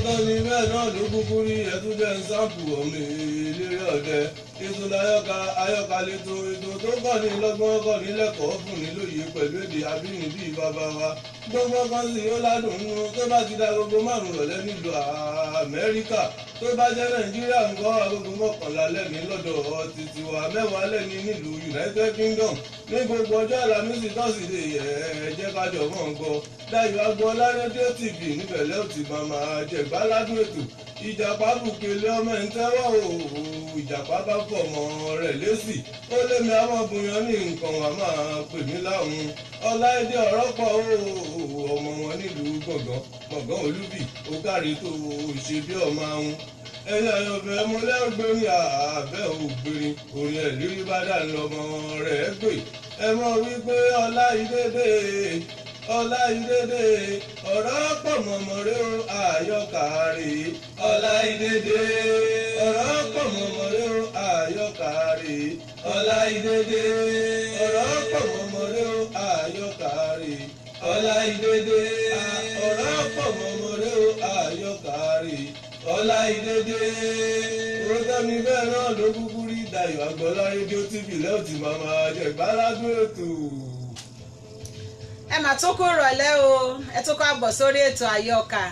tán ni bẹ́ẹ̀ náà ló kúkú rí ẹtún jẹ́ ń sáàpù ọmọ eléré ọ̀dẹ ètò ayọ́ka lẹ́tọ̀ ètò tó kọ́ ní lọ́gbọ́n kọ́ ní lẹ́kọ̀ọ́ fún ní lóye pẹ̀lú èdè abínibí bàbá wa gbogbo kan sì ó ládùn nínú tó bá ti da gbogbo márùn rọ̀lẹ́ nílùú Amẹ́ríkà tó bá jẹ́ Nàìjíríà ń kọ́ agogo mọ́kànlá lẹ́ni lọ́dọ̀ títí wa mẹ́wàá lẹ́ni nílùú United Kingdom ní gbogbo ọjọ́ Àlàmísì tọ́sídẹ̀ẹ́ ẹ jẹ́ ká jọ mọ́ ń gbọ́ Dayọ̀ Agboola rédíò TV níbẹ̀lẹ́ ò ti máa jẹ̀gbá ládùn ètò ìjàpá bùkélé ọmọ ń tẹ́wọ́ ìjàpá bá fọ̀ ọmọ rẹ̀ lésì ó lé mi amọ̀bùnyàn ní nǹkan wà máa pè mí láwọn Ọláìdé ọ̀rọ̀ pọ̀ ọmọ wọn nílùú gbọ̀ngàn olúbì ó kárí tó ṣe bí ọmọ àwọn ẹ̀yà ọ̀bẹ mo lẹ́gbẹ̀rin àbẹ́ ògbìnrin orin ẹ̀lírí bá dà lọ́mọ rẹ̀ gbé ẹ mọ̀ wípé Ọláìdédé ọ̀rọ̀ pọ̀ mọ̀mọ́rẹ́ o àyọkàrè Ọláìdédé ọ̀rọ̀ pọ̀ mọ̀mọ́rẹ́ o àyọkàrè Ọláìdédé ọ̀rọ̀ pọ̀ mọ̀mọ́rẹ́ o àyọkàrè Ọláìdédé ọ̀rọ̀ pọ̀ mọ̀mọ́rẹ́ o àyọkàrè Ọláìdédé rọ́tàmí bẹ́ẹ̀ náà ló kúkú rí Dayọ̀ Agboola rédíò TV lẹ́ọ̀tì máa jẹ́ gbáládùn ètò. ẹ mà tó kó rọ̀lẹ́ o ẹ tó kó àbọ̀ sórí ètò àyọkà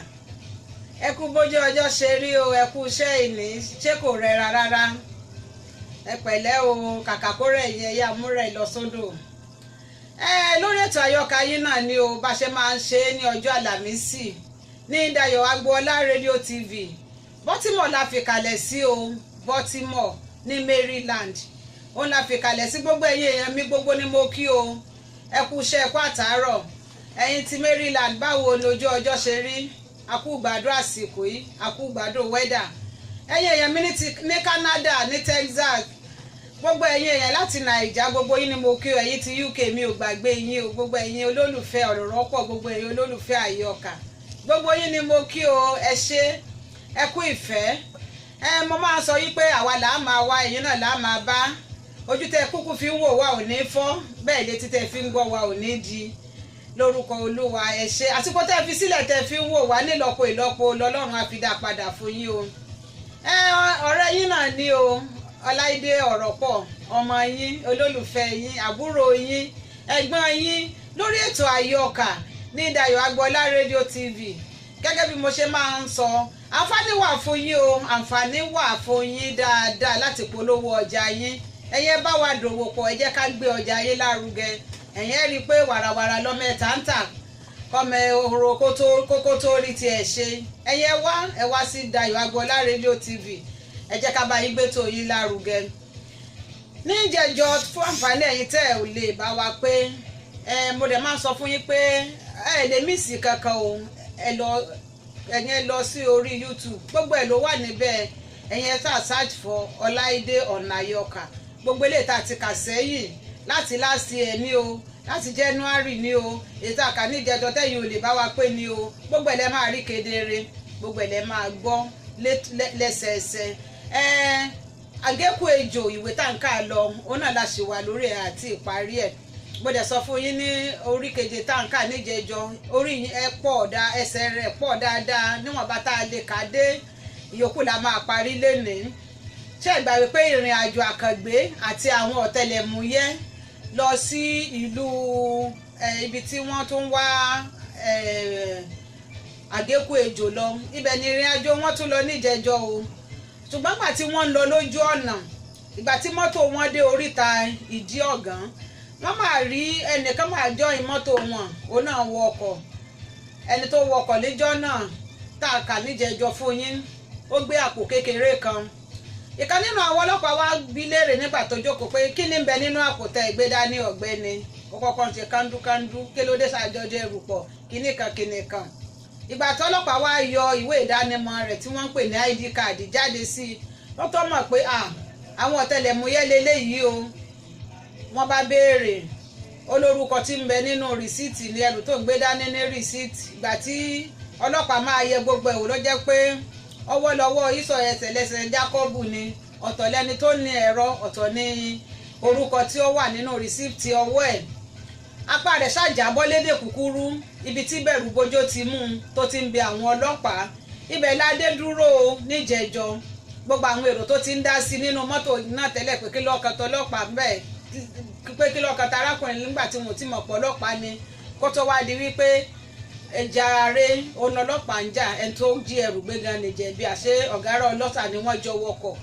ẹ kú bójú ọjọ́ ṣe rí o ẹ kú iṣẹ́ ìní ṣé kò rẹra rárá ẹ pẹ̀lẹ́ o kàkà kó rẹ̀ yẹ ẹyà múrẹ̀ lọ sódò lórí ètò àyọkà yín náà ni o bá ṣe máa ń ṣe é ní ọjọ́ Àlàmísì ní Dayọ̀ Agboola rédíò TV Baltimore la fi kalẹ̀ sí o Baltimore ní Maryland òun la fi kalẹ̀ sí gbogbo ẹ̀yin èèyàn mi gbogbo ni mo kí o ẹ kú iṣẹ́ ẹ kú àtàárọ̀ ẹ̀yin ti Maryland báwo lójú ọjọ́ ṣe rí a kú gbàdúrà àsìkò yìí a kú gbàdúrà wẹ́dà ẹ̀yin èèyàn mi ní Canada ní Texas gbogbo ẹ̀yin èèyàn láti Nàìjà gbogbo yín ni mo kí o ẹ̀yin ti UK mi ò gbàgbé yín o gbogbo ẹ̀yin olólùfẹ́ ọ̀rọ̀ rọ́pọ̀ gbogbo ẹ̀yin olólùfẹ́ àyọkà gbogbo yín ni mo kí o ẹ ṣé ẹ kú ìfẹ́ mo máa sọ yí pé àwa là á máa wá ẹ̀yin náà là á máa bá ojú tẹ kúkú fi ń wò wá ò ní fọ́ bẹ́ẹ̀ létí tẹ fi ń gbọ́ wá ò ní di lórúkọ Olúwa ẹ ṣé àsìkò tẹ fi sílẹ̀ tẹ fi ń wò wá nílọ́po ìlọ́po lọ́lọ́run á fi dá padà fún yín o ọ̀rẹ́ yín náà ní o Ọláìdé ọ̀rọ̀ pọ̀ ọmọ yín olólùfẹ́ yín àbúrò yín ẹ̀gbọ́n yín lórí ètò àyọkà ní Dayọ̀ Agboola rédíò TV gẹ́gẹ́ bí mo ṣe máa ń sọ àǹfààní wà fún yín o àǹfààní wà fún yín dáadáa láti polówó ọjà yín ẹ̀yẹ bá wa dòwò pọ̀ ẹ jẹ́ ká gbé ọjà yín lárugẹ ẹ̀yẹ rí i pé wàràwàrà lọ́mọ ẹ̀ta ń tà kọ́mọ ehoro kókó tó rí tiẹ̀ ṣe ẹ̀yẹ wá sí Dayọ̀ Agboola rédíò TV ẹ jẹ́ ká bá yín gbé tó yín lárugẹ ní ìjẹjọ fún àǹfààní ẹ̀yin tẹ́ ẹ ò lè bá wa pé mo dẹ̀ máa ń sọ fún yín pé ẹ lè mísì kankan o ẹ̀yin lọ sí orí YouTube gbogbo ẹ̀ ló wà níbẹ̀ ẹ̀yin tá search for Ọláìdé ọ̀nà àyọkà gbogbo eléyìí tá ti kà sẹ́yìn láti last year ní o láti January ní o ètò àkàní ìjẹjọ tẹ́yìn ò lè bá wa pé ní o gbogbo ẹ̀ lẹ́ máa rí kedere gbogbo ẹ̀ lẹ́ máa gbọ́ lẹ́sẹẹsẹ àgékù ejò ìwé tá n ká lọ òun náà la ṣe wà lórí ẹ̀ àti ìparí ẹ̀ mo dẹ̀ sọ fún yín ní orí keje tá n ká níjẹjọ orí ẹ pọ̀ ẹsẹ̀ rẹ̀ pọ̀ dáadáa níwọ̀n bá tá a lè kà dé ìyókù la máa parí lénìí ṣé ìgbà wípé ìrìn àjò àkàngbé àti àwọn ọ̀tẹlẹ̀múyẹ́ lọ sí ìlú ibi tí wọ́n tún wá àgékù ejò lọ ibẹ̀ ni ìrìn àjò wọn tún lọ níjẹjọ o ṣùgbọ́n ìgbà tí wọ́n ń lọ lójú ọ̀nà ìgbà tí mọ́tò wọn dé oríta ìdí ọ̀gán wọ́n máa rí ẹnìkan máa jọyìn mọ́tò wọn òun náà wọ ọkọ̀ ẹni tó wọ ọkọ̀ níjọ́ náà tá a kà níjẹjọ fún yín ó gbé àpò kékeré kan ìkan nínú àwọn ọlọ́pàá wá bi léèrè nígbà tó jókòó pé kí ni ń bẹ nínú àpò tẹ́ ẹ gbé dání ọ̀gbẹ́ni ó kọ́kọ́ ń ṣe kándúkándú kí ló dé ṣàjọjọ ẹrù pọ̀ kíní kan ìgbà tó ọlọ́pàá wá yọ ìwé ìdánimọ̀ rẹ̀ tí wọ́n ń pè ní ID card jáde sí i wọ́n tó mọ̀ pé àwọn ọ̀tẹlẹ̀múyẹ́ leléyìí o wọ́n bá béèrè olórúkọ tí ń bẹ nínú rìsíìtì ní ẹrù tó ń gbé dání ní rìsíìtì ìgbà tí ọlọ́pàá máa yẹ gbogbo ẹ̀wò ló jẹ́ pé ọwọ́ lọ́wọ́ ìsọ̀ ẹsẹ̀ lẹ́sẹ̀ Jákọ́bù ni ọ̀tọ̀ lẹni tó ní ẹ̀rọ ọ̀tọ̀ ní orúkọ tí ó wà nínú rìsíìtì ọwọ́ ẹ̀ apá rẹ̀ ṣàjábọ́ lédè kúkúrú ibi tí bẹ̀rù bójó ti mú un tó ti ń bẹ àwọn ọlọ́pàá ibẹ̀ la dé dúró níjẹ̀jọ gbogbo àwọn èrò tó ti ń dá sí nínú mọ́tò náà tẹ́lẹ̀ pé kí lọ́ọ̀kan tọlọ́pàá bẹ́ẹ̀ pé kí lọ́ọ̀kan tarákùnrin nígbà tí mo ti mọ̀ pọ̀ ọlọ́pàá ni kó tó wá di wípé ẹja ààrẹ ọlọ́pàá ń jà ẹni tó jí ẹrù gbé gan nìjẹ̀bi àṣé ọ̀gárá ọlọ́tà ni wọ́n jọ wọkọ̀.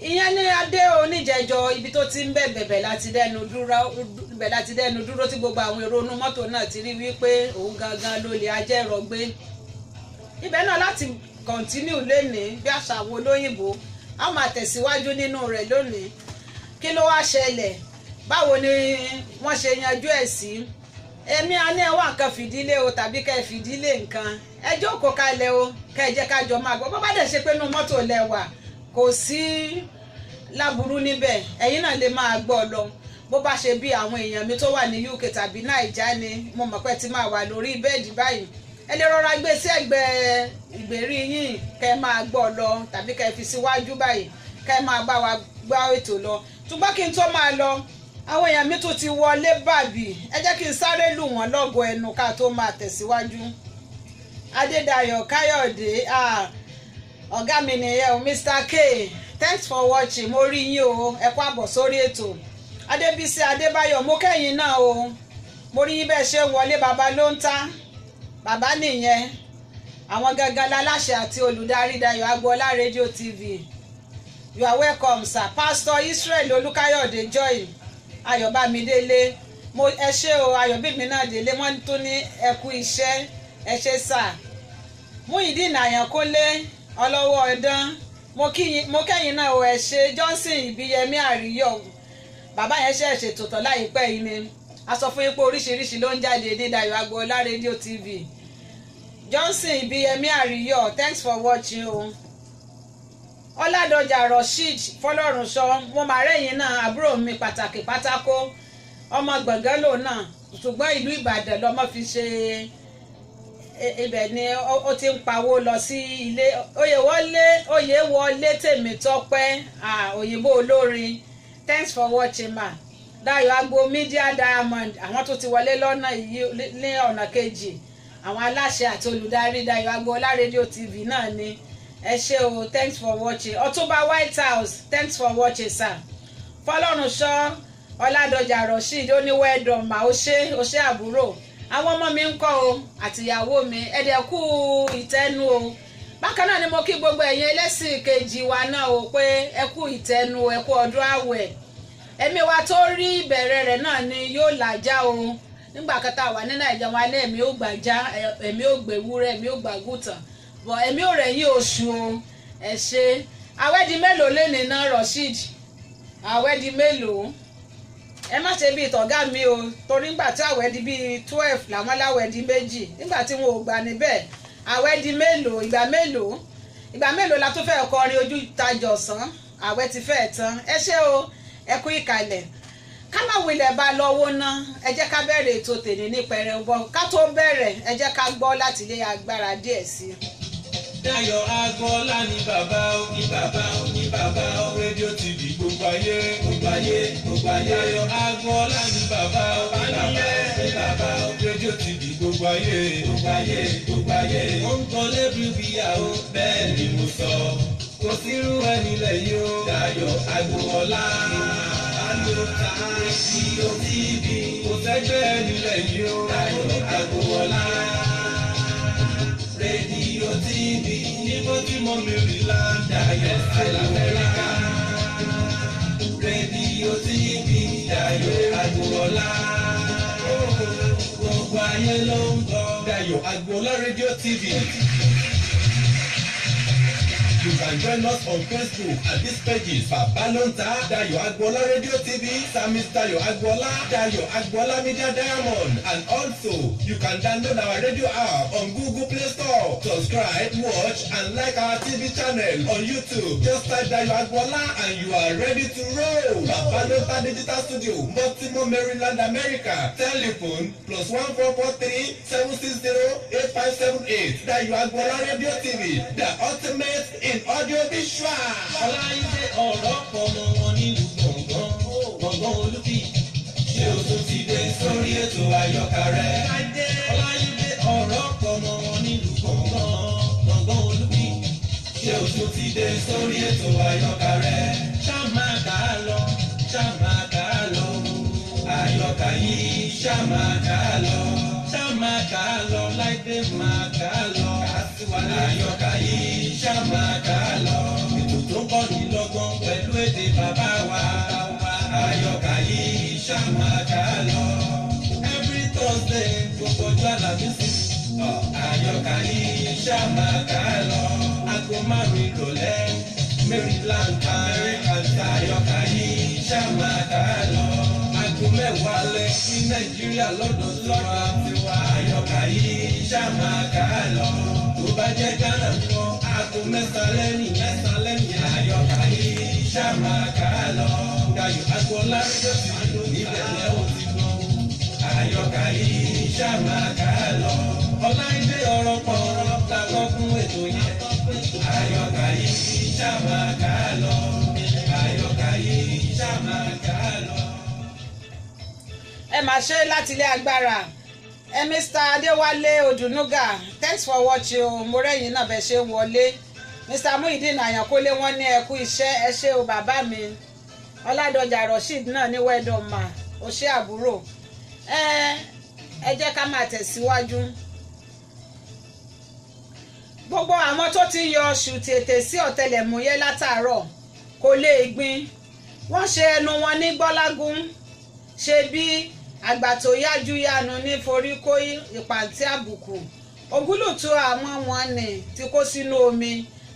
ìyẹn ní adé oníjẹ̀jọ ibi tó ti ń bẹ̀bẹ̀ láti dẹnu dúró tí gbogbo àwọn èrò inú mọ́tò náà ti rí wípé òun gangan ló lè ajẹ́rọ gbé. ibẹ̀ náà láti kọ̀ntínú lénìí bí àṣà àwọn olóyìnbó a máa tẹ̀síwájú nínú rẹ̀ lónìí. kí ló wá ṣẹlẹ̀ báwo ni wọ́n ṣe yanjú ẹ̀ sí. èmi a ní ẹwà nǹkan fìdílé o tàbí kẹ́ ẹ fìdílé nǹkan ẹ jókòó kalẹ̀ o kẹ́ ẹ jẹ́ ká jọ máa gbọ́ bó bá dẹ̀ ṣe pé inú mọ́tò lẹ́wà kò sí láburú níbẹ̀ ẹ̀yin náà lè máa gbọ́ lọ bó bá ṣe bí àwọn èèyàn mi tó wà ní UK tàbí Naija ni mo mọ̀ pé ti máa wà lórí bẹ́ẹ̀dì báyìí ẹ lè rọra gbé sí ẹ̀gbẹ́ ìgbèrí yín kẹ́ ẹ máa gbọ́ lọ tàbí kẹ́ ẹ fi síwájú báyìí kẹ́ ẹ máa bá wa gbọ́ ètò lọ ṣùgbọ́n kí n tó máa lọ àwọn èèyàn mi tún ti wọlé bàbí ẹ jẹ́ kí n sáré lù wọ́n lọ́gọ̀ ẹnu ká tó máa tẹ̀síwájú. Adédayọ̀ Káyọ̀dé ọ̀gá mi nìyẹn o Mr. K thanks for watching mo rí yín o ẹ kú àbọ̀ sórí ètò. Adébísí Adébáyọ̀ mo kẹ́yìn náà o mo rí yín bẹ́ẹ̀ ṣe wọlé bàbá ló ń ta bàbá nìyẹn àwọn gangan láláṣẹ àti olùdarí Dayọ̀ Agboola Radio TV you are welcome sir. Pastor Israel Olúkáyọ̀dé Joy Ayọ̀bámidélé mo ẹ ṣé o Ayọ̀bími náà délé wọ́n tún ní ẹ kú iṣẹ́ ẹ ṣé sà. Muyideen Àyànkúnlé ọlọ́wọ́ ẹ̀dán mo kẹ́yìn náà o ẹ ṣé. Johnson Ìbíyẹmí Àríyọ̀ bàbá yẹn ṣe ṣètò tán láìpẹ́ yìí ni a sọ fún yín pé oríṣiríṣi ló ń jáde ní Dayọ̀ Agboola Radio TV. Johnson Ìbíyẹmí Àríyọ̀ thanks for watching o. Ọládọjà Rasheed Fọlọ́runṣọ́ mo máa rẹ́yìn náà àbúrò mi pàtàkì pátákó ọmọ gbọ̀ngàn lò náà ṣùgbọ́n ìlú Ìbàdàn lọ́mọ fi ṣe ibẹ̀ ni ó ti ń pawó lọ sí ilé oyè wọlé Tèmítọ́pẹ́ òyìnbó olórin thanks for watching ma. Dayọ̀ Agbo Media Diamond àwọn tó ti wọlé lọ́nà yìí ní ọ̀nà kejì àwọn aláṣẹ àti olùdarí Dayọ̀ Agboola Radio TV náà ni ẹ ṣé o thanks for watching. Ọ̀túnba White House thanks for watching sir. Fọlọ́runṣọ́ Ọládọjà Rasheed ó ní well done ma ó ṣé àbúrò àwọn ọmọ mi ń kọ́ o àtìyàwó mi ẹ̀dẹ̀kú ìtẹ́nu o. Bákan náà ni mo kí gbogbo ẹ̀yin ẹlẹ́sìn kejì wa náà o pé ẹ kú ìtẹ́nu ẹ kú ọdún àwẹ̀ ẹ̀mí wa tó rí ìbẹ̀rẹ̀ rẹ̀ náà ni yóò làjá o nígbà kẹta wà ní Nàìjíríà wa ní ẹ̀mí ó gbàjá ẹ̀mí ó gbèwúrẹ́ ẹ̀mí ó gbàgùtàn bọ̀ ẹ̀mí ò rẹ̀ yí oṣù o ẹ ṣé. Àwẹ̀dì mélòó lẹ́nìí náà Rasheed àwẹ̀dì mélòó ẹ má ṣe bíi tọ̀gá mi o torí nígbà tí àwẹ̀dì bíi 12 làwọn láwẹ̀dì méjì nígbà tí wọn ò gbà níbẹ̀ àwẹ̀dì mélòó ìgbà mélòó la tún fẹ́ kọrin ojú ìtajà ọ̀sán àwẹ̀ ti fẹ́ tán ẹ ṣé o ẹ kú ìkàlẹ̀ ká má wulẹ̀ bá lọ́wọ́ ná ẹ jẹ́ ká bẹ̀rẹ̀ ètò tèmi ní pẹrẹu ká tó bẹ̀rẹ̀ ẹ jẹ́ ká gbọ́ láti ilé agbára díẹ̀ sí i. Dayọ̀ Agboola ní bàbá ó ní bàbá ó ní bàbá ó rédíò TV gbogbo ayé gbogbo ayé gbogbo ayé. Dayọ̀ Agboola ní bàbá ó ní bàbá ó ní bàbá ó rédíò TV gbogbo ayé gbogbo ayé gbogbo ayé. Ó ń kọ́ lébùú bíyàwó bẹ́ẹ̀ ni mo sọ kò sírú ẹni lẹ́yìn ó. Dayọ̀ Agboola ló ta rédíò TV kò sẹ́gbẹ́ ẹni lẹ́yìn ó. Dayọ̀ Agboola rédíò TV ní Baltimore Maryland Dayọ̀ Agboola rédíò TV Dayọ̀ Agboola gbogbo ayé ló ń gbọ́. Dayọ̀ Agboola rédíò TV. You can join us on Facebook at these pages: Baba Lonta, Dayọ̀ Agboola Radio TV, Samis Dayọ̀ Agboola, Dayọ̀ Agboola Media Diamond, and also you can download our radio app on Google Play Store. Subscribe, watch, and like our TV channel on YouTube. Just type Dayọ̀ Agboola and you are ready to roll. Baba Lonta Digital Studio, Baltimore, Maryland, America. Telephone +1443 760 8578. Dayọ̀ Agboola Radio TV, the ultimate in audio visual. Ọláyídé ọ̀rọ̀ pọ̀ mọ́ wọn nílùú gbọ̀ngàn Olúfì. Ṣé o tún ti dé sórí ètò àyọkà rẹ̀? Ọláyídé ọ̀rọ̀ pọ̀ mọ́ wọn nílùú gbọ̀ngàn ṣé o tún ti dé sórí ètò àyọkà rẹ. ṣá máa kà á lọ, ṣá máa kà á lọ. àyọkà yìí ṣá máa kà á lọ. ṣá máa kà á lọ, Láìdé máa kà á lọ. àyọkà yìí ṣá máa kà á lọ. ètò tó ń kọ́ ní lọ́gbọ́n pẹ̀lú èdè bàbá wa. àyọkà yìí ṣá máa kà á lọ. every Thursday gbogbo ọjọ́ Àlàmísì. àyọkà yìí ṣá máa kà á lọ. aago márùn-ún ìrọ̀lẹ́ Maryland Amẹ́ríkà. àyọkà yìí ṣá máa kà á lọ. aago mẹ́wàá alẹ́ ní Nàìjíríà lọ́dún lọ́dún tiwa. àyọkà yìí ṣá máa kà á lọ. tó bá jẹ́ Ghana ńkọ́ aago mẹ́ta lẹ́yìn. àyọkà yìí ṣá máa kà á lọ. Dayọ̀ Agboola rédíò ti lò níbẹ̀ lẹ́wọ̀n ti gbọ́. àyọkà yìí ṣá máa kà á lọ. Ọláìdé ọ̀rọ̀ pọ̀ làkọ́ fún ètò yẹn. àyọkà yìí ṣá máa kà á lọ. àyọkà yìí ṣá máa kà á lọ. ẹ máa ṣe láti ilé agbára Mr. Adéwálé Odùnúgà, thanks for watching o. mo rẹ́yìn náà bẹ́ẹ̀ ṣe ń wọlé. Mr. Muideen Àyànkólé wọ́n ní ẹ kú iṣẹ́, ẹ ṣé o bàbá mi. Ọládọjà Rasheed náà ní wẹ́dọ̀ mà ó ṣe àbúrò. ẹ jẹ́ ká máa tẹ̀síwájú. gbogbo àwọn tó ti yọ ṣùtètè sí ọ̀tẹlẹ̀múyẹ́ látàárọ̀ kò lè gbin. wọ́n ṣe ẹnu wọn ní gbọ́lágún. ṣe bí àgbà tó yájú yánu ní forí kó ìpàǹtí àbùkù. ògúlùtù àwọn wọn ni ti kó sínú omi,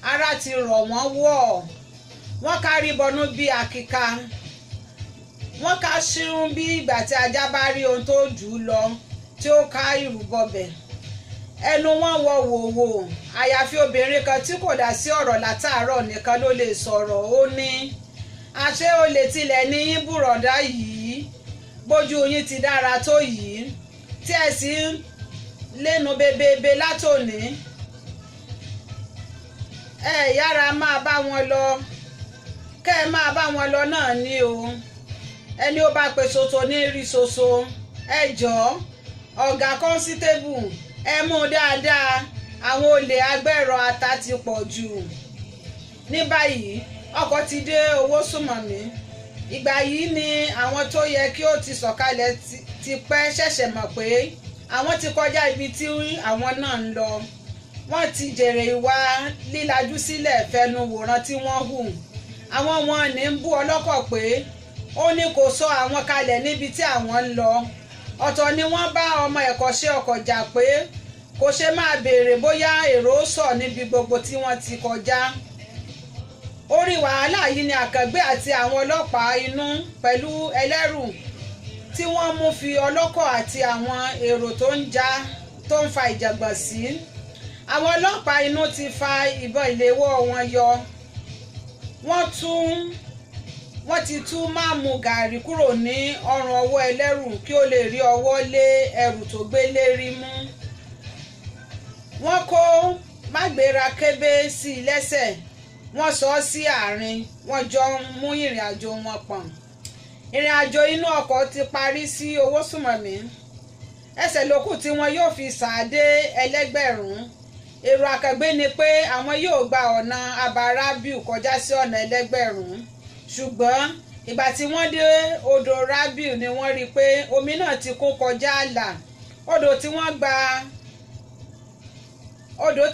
ara ti rọ̀ wọ́n wọ̀. wọ́n kárí bọnú bí àkìkà. wọ́n ká ṣírun bí ìgbà tí ajá bá rí ohun tó jù ú lọ tí ó ká ìrùbọbẹ̀. ẹnu wọn wọ wòwò. àyàfi obìnrin kan tí kò dá sí ọ̀rọ̀ látàárọ̀ nìkan ló lè sọ̀rọ̀. ó ní àṣé olè tilẹ̀ ní yín bùrọ̀dá yìí, bójú yín ti dára tó yìí tí ẹ sì ń lẹ́nu bebebe látòní. ẹ yára máa bá wọn lọ, kẹ́ ẹ máa bá wọn lọ náà ní o. ẹni ó bá pe ṣoṣo ní rí ṣoṣo. ẹ jọ̀ọ́ ọ̀gá kọ́nsítébù ẹ mú dáadáa, àwọn olè agbẹ́rọ ata ti pọ̀ jù. ní báyìí ọkọ̀ ti dé owó sùnmọ̀mí. ìgbà yìí ni àwọn tó yẹ kí ó ti sọ̀kalẹ̀ ti pẹ́ ṣẹ̀ṣẹ̀ mọ̀ pé àwọn ti kọjá ibi tí àwọn náà ń lọ. wọ́n ti jèrè ìwà lílajú sílẹ̀ fẹnu wòran tí wọ́n hù. àwọn wọn ní ń bú ọlọ́kọ̀ pé ó ní kó sọ àwọn kalẹ̀ níbi tí àwọn ń lọ. ọ̀tọ̀ ni wọ́n bá ọmọ ẹ̀kọ́ṣẹ́ ọkọ̀ jà pé kò ṣe máa béèrè bóyá èrò sọ níbi gbogbo tí wọ́n ti kọjá. orí wàhálà yìí ni àkàngbé àti àwọn ọlọ́pàá inú pẹ̀lú ẹlẹ́rù tí wọ́n mú fi ọlọ́kọ̀ àti àwọn èrò tó ń fa ìjàngbọ̀n sí. àwọn ọlọ́pàá inú ti fa ìbọn ìléwọ́ wọn yọ. wọ́n ti tú máàmù gàárì kúrò ní ọrùn ọwọ́ ẹlẹ́rù kí ó lè rí ọwọ́ lé ẹrù tó gbé lérí mú. wọ́n kó mágbéra kébé sí i lẹ́sẹ̀, wọ́n sọ ọ́ sí àárín, wọ́n jọ ń mú ìrìn àjò wọn pọ̀n. ìrìn àjò inú ọkọ̀ ti parí sí owó sùnmọ̀mí. ẹsẹ̀ lókù tí wọn yóò fi sàádé ẹlẹ́gbẹ̀rún. èrò àkàngbé ni pé àwọn yóò gba ọ̀nà Abarabiu kọjá sí ọ̀nà ẹlẹ́gbẹ̀rún. ṣùgbọ́n ìgbà tí wọ́n dé odò Rabiu ni wọ́n rí i pé omi náà ti kún kọjá ààlà. odò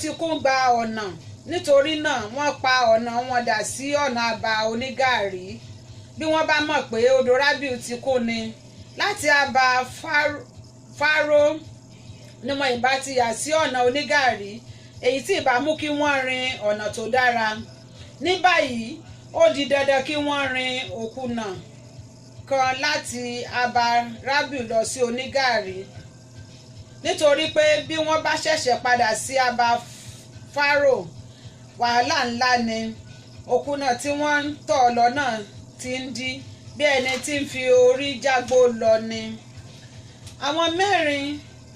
ti kún gba ọ̀nà, nítorí náà wọ́n pa ọ̀nà wọn dà sí ọ̀nà Aba Onígàrí. bí wọ́n bá mọ̀ pé odò Rabiu ti kún ni láti Aba Fáró ni wọn ìbá ti yà sí ọ̀nà Onígàrí, èyí tí ìbá mú kí wọ́n rin ọ̀nà tó dára. ní báyìí ó di dandan kí wọ́n rin òkúnà kan láti Aba Rabiu lọ sí Onígàrí, nítorí pé bí wọ́n bá ṣẹ̀ṣẹ̀ padà sí Aba Fáró wàhálà ńlá ni. òkúnà tí wọ́n ń tọ̀ lọ náà ti ń dí bí ẹni tí ń fi orí jágbó lọ ni. àwọn mẹ́rin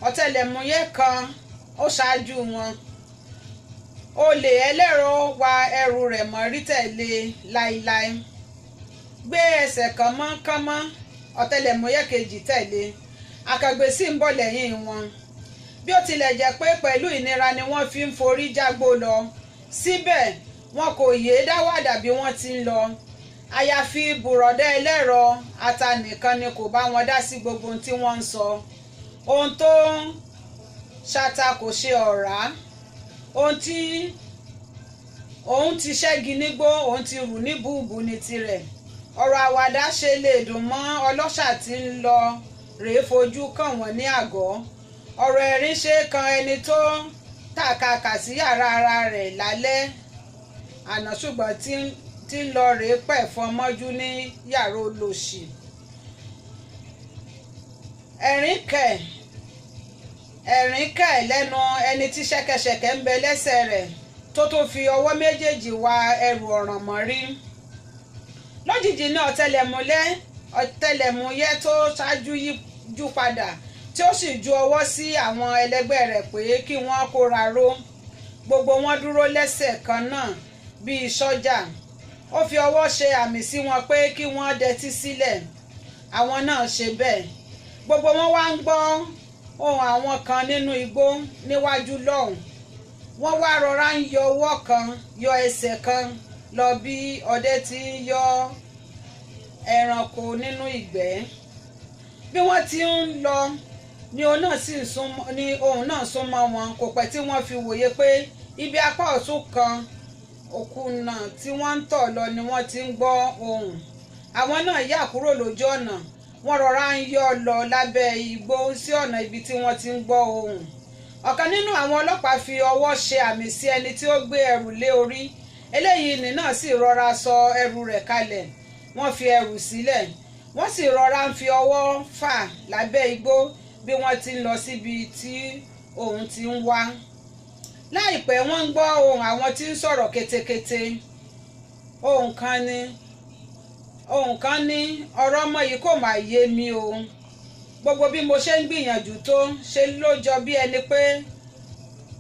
ọ̀tẹlẹ̀múyẹ́ kan ó ṣáájú wọn. olè ẹlẹ́rọ wa ẹrù rẹ̀ mọ́rí tẹ̀lé láíláí. gbé ẹsẹ̀ kan mọ́ kánmọ́ ọ̀tẹlẹ̀múyẹ́ kejì tẹ̀lé. àkàngbé sì ń bọ̀ lẹ́yìn wọn. bí ó tilẹ̀ jẹ́ pé pẹ̀lú ìnira ni wọ́n fi ń forí jágbó lọ, síbẹ̀ wọn kò yéé dáwàdà bí wọ́n ti ń lọ àyàfi bùrọ̀dá ẹlẹ́rọ ata nìkan ni kò bá wọn dá sí gbogbo ohun tí wọ́n ń sọ. ohun tó ń ṣata kò ṣe ọ̀rá, òun ti ṣẹ́gi nígbó, òun ti rù ní búùbù ní tirẹ̀. ọ̀rọ̀ àwàdà ṣe lè dùn mọ́ ọlọ́ṣà tí ń lọ rèé fojú kàn wọ́n ní àgọ́. ọ̀rọ̀ ẹ̀rín ṣe kan ẹni tó tàkàkà sí yàrá ara rẹ̀ lálẹ́ àná ṣùgbọ́n tí ń lọ rèé pẹ̀fọn mọ́jú ní yàrá olóṣì. ẹ̀rín kẹ̀ lẹ́nu ẹni tí ṣẹ̀kẹ̀ṣẹ̀kẹ̀ ń bẹ lẹ́sẹ̀ rẹ̀ tó fi ọwọ́ méjèèjì wa ẹrù ọ̀ràn mọ́rí. lójijì ní ọ̀tẹlẹ̀múyẹ́ tó ṣáájú yíjú padà tí ó sì ju ọwọ́ sí àwọn ẹlẹgbẹ́ rẹ̀ pé kí wọ́n kóra ró. gbogbo wọn dúró lẹ́sẹ̀ kan náà bíi sọ́jà. ó fi ọwọ́ ṣe àmì sí wọn pé kí wọ́n dẹtí sílẹ̀. àwọn náà ṣe bẹ́ẹ̀. gbogbo wọn wá ń gbọ́ ohùn àwọn kan nínú igbó níwájú lọ́hùn. wọ́n wá rọra ń yọ ọwọ́ kan yọ ẹsẹ̀ kan lọ bí ọdẹ ti ń yọ ẹranko nínú ìgbẹ́. bí wọ́n ti ń lọ ni ohun náà súnmọ́ wọn. kò pẹ́ tí wọ́n fi wòye pé ibi apá ọ̀tún kan òkú náà tí wọ́n ń tọ̀ lọ ni wọ́n ti ń gbọ́ ohùn. àwọn náà yà kúrò lójú ọ̀nà. wọ́n rọra ń yọ́ lọ lábẹ́ igbó sí ọ̀nà ibi tí wọ́n ti ń gbọ́ ohùn. ọ̀kan nínú àwọn ọlọ́pàá fi ọwọ́ ṣe àmì sí ẹni tí ó gbé ẹrù lé orí. eléyìí ni náà sì rọra sọ ẹrù rẹ̀ kalẹ̀. wọ́n fi ẹrù sílẹ̀. wọ́n sì rọra ń fi ọwọ́ fà lábẹ́ igbó bí wọ́n ti ń lọ síbi tí òun ti ń wá. láìpẹ́ wọ́n ń gbọ́ ohùn àwọn tí ń sọ̀rọ̀ ketekete. ohùn kan ní ọ̀rọ̀ ọmọ yìí kò máa yé mi o. gbogbo bí mo ṣe ń gbìyànjú tó ṣe ló jọ bí ẹni pé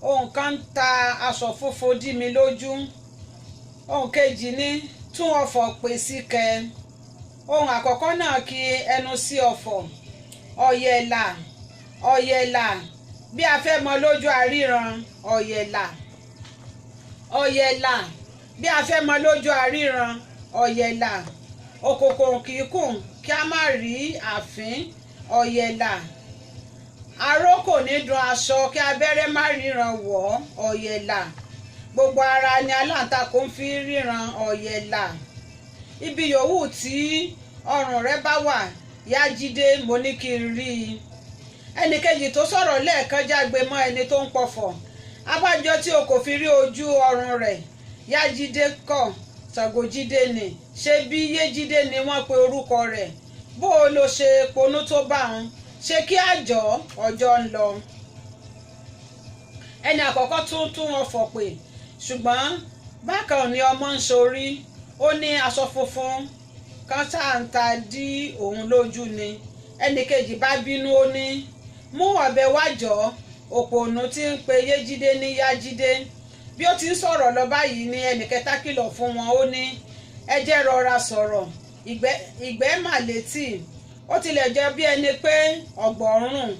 ohùn kan ń ta aṣọ funfun dí mi lójú. ohùn kejì ní tún ọ̀fọ̀ pè sí kẹ. ohùn àkọ́kọ́ náà kí ẹnu sí ọ̀fọ̀. ọ̀yẹ̀là bí a fẹ́ mọ lójú àríran. ọ̀yẹ̀là bí a fẹ́ mọ lójú àríran. ọ̀yẹ̀là òkòkò kì í kùn kí a má rí àfín. ọ̀yẹ̀là aró kò ní dun aṣọ kí abẹ́rẹ́ má ríran wọ̀. ọ̀yẹ̀là gbogbo ara ni aláǹtakùn fi ríran. ọ̀yẹ̀là ibi yòówù tí ọrùn rẹ bá wà yá Jídé mo ní kí n rí i. ẹnìkejì tó sọ̀rọ̀ lẹ́ẹ̀kan jágbe mọ́ ẹni tó ń pọ̀fọ̀. abájọ tí o kò fi rí ojú ọrùn rẹ̀ yá Jídé kọ̀ Ṣàngójídé ni ṣé bí Yéjídé ni wọ́n pe orúkọ rẹ̀. bó o lo ṣe ponú tó bá ń ṣe kí àjọ ọjọ́ ń lọ. ẹni àkọ́kọ́ tún wọn fọ̀ pé ṣùgbọ́n bákan ni ọmọ ń sorí. ó ní aṣọ funfun kan ṣáàǹtà dí òun lójú ni. ẹnì kejì bá bínú ó ní mú ọ̀bẹ wájọ́. òpònú tí ń pe Yéjídé ní Yájídé. bí ó ti ń sọ̀rọ̀ lọ báyìí ni ẹnì kẹta kìlọ̀ fún wọn ó ní ẹ jẹ́ rọra sọ̀rọ̀ ìgbẹ́ mà létí. ó tilẹ̀ jẹ́ bí ẹni pé ọ̀gbọ̀ ń rùn.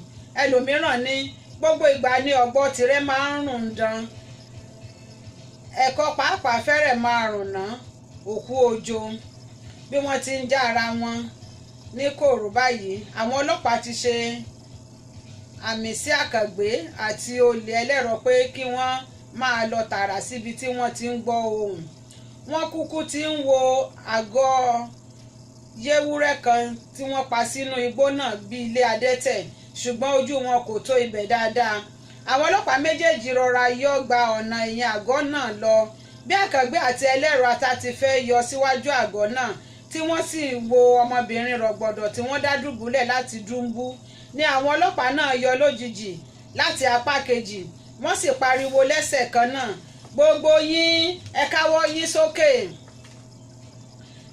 ẹlòmíràn ní gbogbo ìgbà ni ọ̀gbọ̀ tirẹ̀ máa ń rùn dán. ẹ̀kọ́ pàápàá fẹ́rẹ̀ máa rùn ná òkú ojo. bí wọ́n ti ń já ara wọn ní kòrò báyìí àwọn ọlọ́pàá ti ṣe àmì sí àkàgbé àti olè ẹlẹ́rọ pé kí wọ́n máa lọ tààrà síbi tí wọ́n ti ń gbọ́ ohùn. wọ́n kúkú ti ń wo àgọ́ yéwúrẹ́ kan tí wọ́n pa sínú igbó náà bí ilé adẹ́tẹ̀ ṣùgbọ́n ojú wọn kò tó ibẹ̀ dáadáa. àwọn ọlọ́pàá méjèèjì rọra yọ́ gba ọ̀nà ẹ̀yìn àgọ́ náà lọ. bí àkàgbé àti ẹlẹ́rọ ata ti fẹ́ yọ síwájú àgọ́ náà tí wọ́n sì wo ọmọbìnrin rọ̀gbọ̀dọ̀ tí wọ́n dá dùbúlẹ̀ láti dúnbú ni àwọn ọlọ́pàá náà yọ lójijì láti apá kejì. wọ́n sì pariwo lẹ́sẹ̀ kan náà gbogbo yín ẹ káwọ́ yín sókè.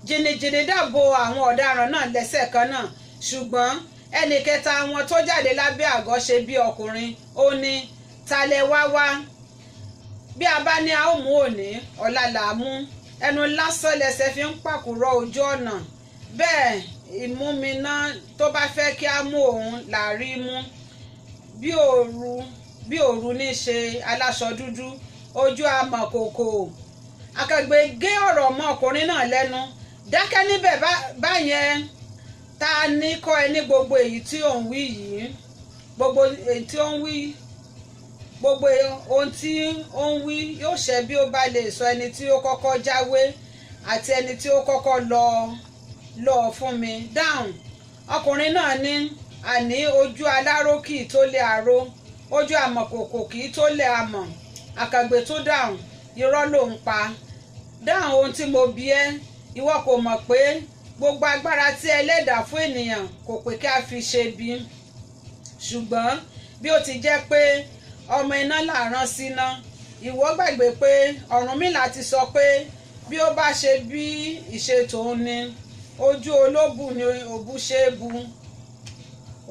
jìnnìjìnnì dàbò àwọn ọ̀daràn náà lẹ́sẹ̀ kan náà ṣùgbọ́n ẹnì kẹta wọn tó jáde lábẹ́ àgọ́ ṣe bí ọkùnrin. ó ní talẹ̀ wá bí a bá ní a ó mú òní ọ̀la là á mú. ẹnu lásán lẹsẹ̀ fi ń pàkúrọ̀ ojú ọ̀nà. bẹ́ẹ̀ ìmúminá tó bá fẹ́ kí á mú òun là rí mú. bí òru ní ṣe aláṣọ dúdú ojú amọ̀kòkò. Akẹgbẹ́ gé ọ̀rọ̀ ọmọ ọkùnrin náà lẹ́nu. Dákẹ́ níbẹ̀ báyẹn, ta ní kọ́ ẹ ní gbogbo èyí tí ò ń wí yìí, gbogbo èyí tí ó ń wí, gbogbo ohun tí ó ń wí yóò ṣẹ bí ó bá lè sọ ẹni tí ó kọ́kọ́ jáwé àti ẹni tí ó kọ́kọ́ lọ fún mi. Dáhùn. Ọkùnrin náà ní àní ojú aláró kì í tó lé aró, ojú amọ̀kòkò kì í tó lé amọ̀. Àkàgbé tó dáhùn, irọ́ ló ń pa. Dáhùn ohun tí mo bi ẹ́, ìwọ kò mọ̀ pé gbogbo agbára tí ẹlẹ́dàá fún ènìyàn kò pé kí a fi ṣe bí. Ṣùgbọ́n bí ó ti jẹ́ pé ọmọ iná là rán síná, ìwọ gbàgbé pé Ọ̀rúnmìlà ti sọ pé bí ó bá ṣe bí ìṣe tòun ni ojú olóbù ni òbú ṣe é bu,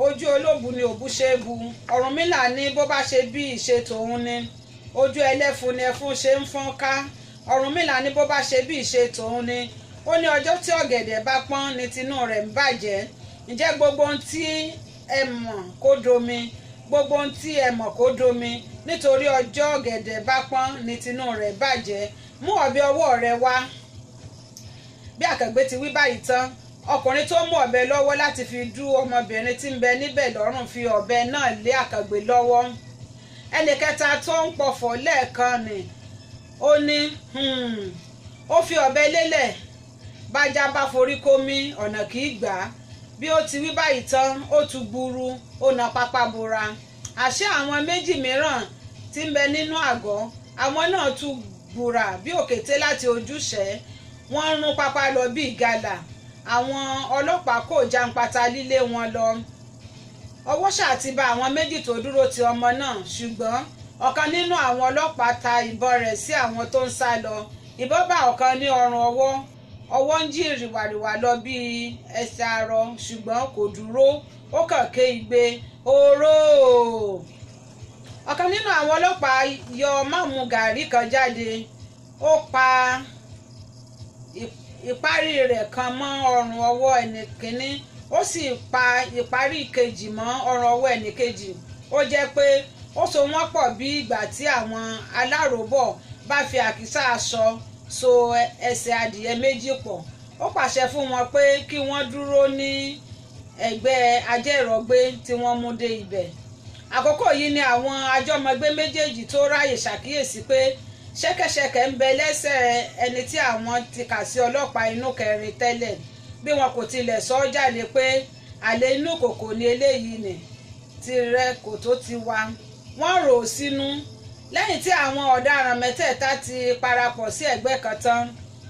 ojú olóbù ni òbú ṣe é bu. Ọ̀rúnmìlà ní bó bá ṣe bí ìṣe tòun ni ojú ẹlẹ́fun ni ẹfun ṣe ń fọ́n ká. Ọ̀rúnmìlà ní bó bá ṣe bí ìṣe tòun ni ó ní ọjọ́ tí ọ̀gẹ̀dẹ̀ bá pọ́n ni tinú rẹ̀ ń bàjẹ́. Ǹjẹ́ gbogbo ohun tí ẹ mọ̀ kó domi, gbogbo ohun tí ẹ mọ̀ kó domi, nítorí ọjọ́ ọ̀gẹ̀dẹ̀ bá pọ́n ni tinú rẹ̀ bàjẹ́. Mú ọ̀bẹ ọwọ́ rẹ wá. Bí Àkàgbé ti wí báyìí tán, ọkùnrin tó mú ọ̀bẹ lọ́wọ́ láti fi dú ọmọbìnrin tí ń bẹ níbẹ̀ lọ́rùn fi ọ̀bẹ náà lé Àkàgbé lọ́wọ́. Ẹnì kẹta tó ń pọ̀fọ̀ lẹ́ẹ̀kan ni ó ní ó fi ọ̀bẹ lélẹ̀, bájá bá forí kómi ọ̀nà kì í gbà. Bí ó ti wí báyìí tán, ó tu gburu, ó na pápá bora. Àṣé àwọn méjì mìíràn tí ń bẹ nínú àgọ́, àwọn náà tu gbùrà bí òkété láti ojúṣẹ́. Wọ́n rún pápá lọ bí ìgalà. Àwọn ọlọ́pàá kò jàǹpátá lílé wọn lọ. Ọwọ́ ṣáà ti bá àwọn méjì tó dúró ti ọmọ náà, ṣùgbọ́n ọ̀kan nínú àwọn ọlọ́pàá ta ìbọn rẹ̀ sí àwọn tó ń sá lọ. Ìbọn bá ọ̀kan ní ọrùn ọwọ́. Ọwọ́ ń jí rìwàrìwà lọ bí ẹsẹ̀ arọ, ṣùgbọ́n kò dúró, ó kàn ké igbe oró. Ọ̀kan nínú àwọn ọlọ́pàá yọ máàmù gàrí kan jáde, ó pa ìparí rẹ̀ kan mọ́ ọrùn ọwọ́ ẹnìkíní, ó sì pa ìparí kejì mọ́ ọrùn ọwọ́ ẹnìkejì. Ó jẹ́ pé ó so wọ́n pọ̀ bí ìgbà tí àwọn aláròbọ̀ bá fi àkísà aṣọ so ẹsẹ̀ adìyẹ méjì pọ̀. Ó pàṣẹ fún wọn pé kí wọ́n dúró ní ẹ̀gbẹ́ ajẹ́rọ̀gbé tí wọ́n mú dé ibẹ̀. Àkókò yìí ni àwọn àjọmọ̀gbé méjèèjì tó ráyè ṣàkíyèsí pé ṣẹ́kẹ́ṣẹkẹ̀ ń bẹ lẹ́sẹ̀ ẹni tí àwọn ti kà sí ọlọ́pàá inú kẹrin tẹ́lẹ̀, bí wọn kò tilẹ̀ sọ ọ́ jáde pé àlè inú kòkò ni eléyìí ni tirẹ̀ kò tó ti wá. Wọ́n rò ó sínú. Lẹ́yìn tí àwọn ọ̀daràn mẹ́tẹ̀ẹ̀ta ti parapọ̀ sí ẹ̀gbẹ́ kan tán,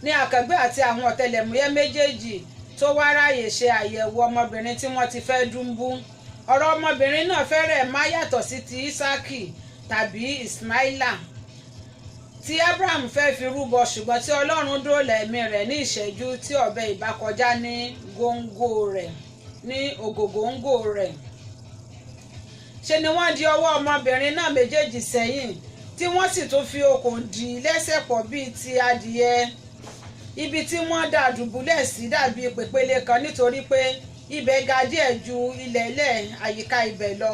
ní Àkàgbé àti àwọn ọ̀tẹlẹ̀múyẹ́ méjèèjì tó wá ráyè ṣe àyẹ̀wò ọmọbìnrin tí wọ́n ti fẹ́ dúnbú. Ọ̀rọ̀ ọmọbìnrin náà fẹ́rẹ̀ má yàtọ̀ sí ti Ísákì tàbí Ismaila tí Abraham fẹ́ fi rúbọ, ṣùgbọ́n tí Ọlọ́run dóòlà ẹ̀mí rẹ̀ ní ìṣẹ́jú tí ọ̀bẹ ìbá kọjá ní ògògóńgò rẹ̀. Ṣe ni wọ́n di ọwọ́ ọmọbìnrin náà méjèèjì sẹ́yìn, tí wọ́n sì tún fi okùn dì í lẹ́sẹ̀ pọ̀ bíi ti adìẹ. Ibi tí wọ́n dà dùbúlẹ̀ sí dàbí pèpele kan nítorí pé ibẹ̀ ga díẹ̀ ju ilẹ̀ẹ́lẹ̀ àyíká ibẹ̀ lọ.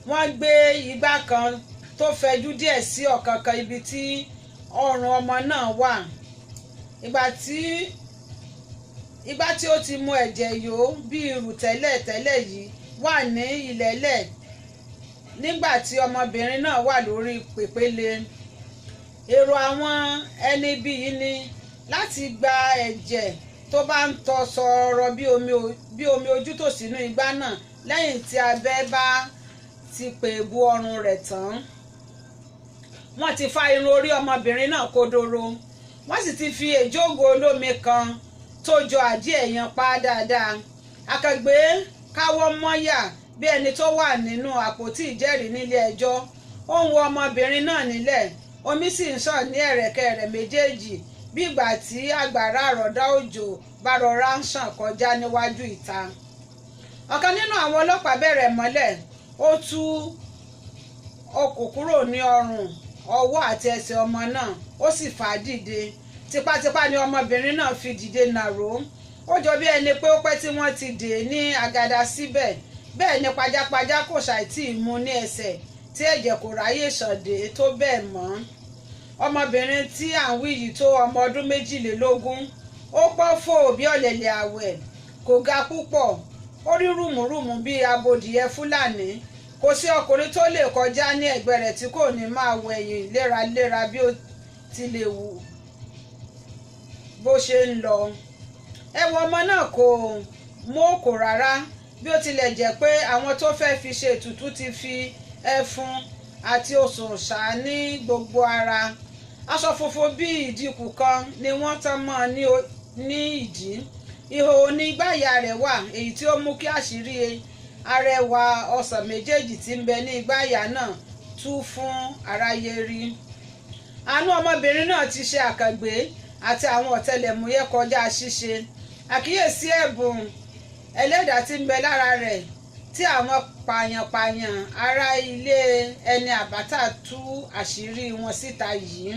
Wọ́n gbé igbá kan tó fẹ̀jú díẹ̀ sí ọ̀kánkán ibi tí ọrùn ọmọ náà wà. Igbá tí ó ti mu ẹ̀jẹ̀ yó bí irú tẹ́lẹ̀ yìí wà ní ilẹ̀ẹ́lẹ̀ nígbà tí ọmọbìnrin náà wà lórí pèpele. Èrò àwọn ẹni bí yìí ni láti gba ẹ̀jẹ̀ tó bá ń tọ sọ̀rọ̀ bí omi ojú tò sínú igbá náà lẹ́yìn tí abẹ́ bá ti pè bu ọrùn rẹ̀ tán. Wọ́n ti fa irun orí ọmọbìnrin náà kodoro. Wọ́n sì ti fi èjógo olómi kan tó jọ àdí ẹ̀yàn pa dáadáa. Àkàgbé káwọ́ mọ́yà bí ẹni tó wà nínú àpótí ìjẹ́rìí nílé ẹjọ́. Ó ń wo ọmọbìnrin náà nílẹ̀, omi sì ń ṣàn ní ẹ̀rẹ̀kẹ́ rẹ̀ méjèèjì bí ìgbà tí àgbàrá àrọ̀dá òjò bá rọra ń ṣàn kọjá níwájú ìta. Ọ̀kan nínú àwọn ọlọ́pàá bẹ̀rẹ̀ mọ́lẹ̀, ó tú okùn kúrò ní ọrùn, ọwọ́ àti ẹsẹ̀ ọmọ náà, ó sì fà á dìde. Tipátipá ni ọmọbìnrin náà fi dìde nàró. Ó jọ bí ẹni pé ó pẹ́ tí wọ́n ti dè é ní àgàdà síbẹ̀. Bẹ́ẹ̀ ni pajápajá kò ṣàìtì mú ní ẹsẹ̀ tí ẹ̀jẹ̀ kò ráyè ṣàn dé tó bẹ́ẹ̀ mọ́. ọmọbìnrin tí à ń wí yìí tó ọmọ ọdún 22 ó pọ́n fò bí ọ̀lẹ̀lẹ̀ àwẹ̀ kò ga púpọ̀ ó rí rùmùrùmù bíi abodìyẹ fúlàní kò sí ọkùnrin tó lè kọjá ní ẹ̀gbẹ́ rẹ̀ tí kò ní máa wẹ̀yìn léraléra bí ó ti lè wù bó ṣe ń lọ. ẹwọ ọmọ náà kò mókò rárá bí ó tilẹ̀ jẹ́ pé àwọn tó fẹ́ fi ṣe ètùtù ti fi ẹfun àti òṣùṣà ní gbogbo ara. aṣọ funfun bíi ìdìkù kan ni wọ́n tán mọ́ ní ìdí. ihò onígbàyà rẹ̀ wà èyí tí ó mú kí àṣírí arẹwà ọsàn méjèèjì tí ń bẹ ní ìgbàyà náà tú fún aráyé rí. àánú ọmọbìnrin náà ti ṣe àkàgbé àti àwọn ọ̀tẹlẹ̀múyẹ́ kọjá ṣíṣe. àkíyèsí ẹ̀bùn ẹlẹ́dàá tí ń bẹ lára rẹ̀ tí àwọn pààyàn-pààyàn ará ilé ẹni àbátà tú àṣírí wọn síta yìí.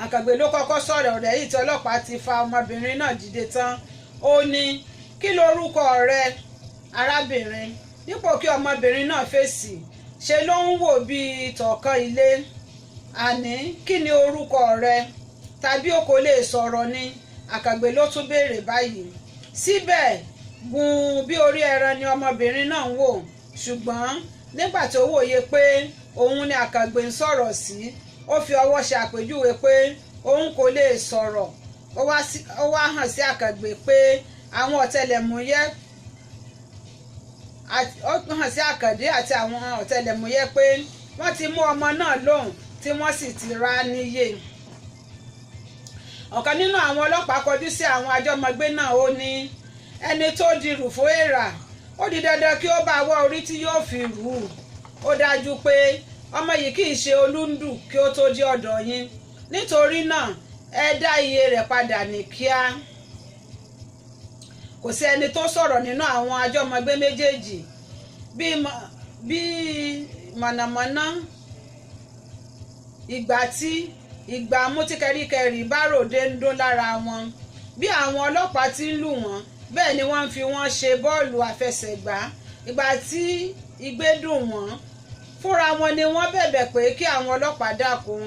àkàgbé ló kọ́kọ́ sọ̀rọ̀ rẹ̀ yìí tí ọlọ́pàá ti fa ọmọbìnrin náà dìde tán. ó ní kí lorúkọ rẹ arábìnrin? dípò kí ọmọbìnrin náà fèsì ṣe ló ń wò bíi tọ̀ọ̀kan ilé. àní kí ni orúkọ rẹ? tàbí o kò lè sọ̀rọ̀ ni? àkàgbé ló tún béèrè báyìí. síbẹ̀ gùn bí orí ẹran ni ọmọbìnrin náà ń wò, ṣùgbọ́n nígbà tó wòye pé òun ni àkàgbé ń sọ̀rọ̀ sí, ó fi ọwọ́ ṣe àpèjúwe pé òun kò lè sọ̀rọ̀. ó wá hàn sí àkàgbé pé àwọn ọ̀tẹlẹ̀múyẹ́ àti àwọn ọ̀tẹlẹ̀múyẹ́ pé wọ́n ti mú ọmọ náà lóhùn tí wọ́n sì ti rá níyè. ọ̀kan nínú àwọn ọlọ́pàá kọjú sí àwọn àjọmọ̀gbé náà. ó ní ẹni tó dirù fún èèrà ó di dandan kí ó bá wá orí tí yóò fi rù ú. ó dájú pé ọmọ yìí kì í ṣe olúndù kí ó tó dé ọ̀dọ̀ yín, nítorí náà ẹ dá iye rẹ̀ padà ní kíá. kò sí ẹni tó sọ̀rọ̀ nínú àwọn àjọmọ̀gbé méjèèjì. bí mọ̀nàmọ́ná ìgbà mú tí kẹ́ríkẹ́rí bá ròde ń dún lára wọn. bí àwọn ọlọ́pàá ti ń lù wọ́n bẹ́ẹ̀ ni wọ́n ń fi wọ́n ṣe bọ́ọ̀lù àfẹsẹ̀gbá. ìgbà tí igbe dùn wọ́n fúnra wọn ni wọ́n bẹ̀bẹ̀ pé kí àwọn ọlọ́pàá dákun.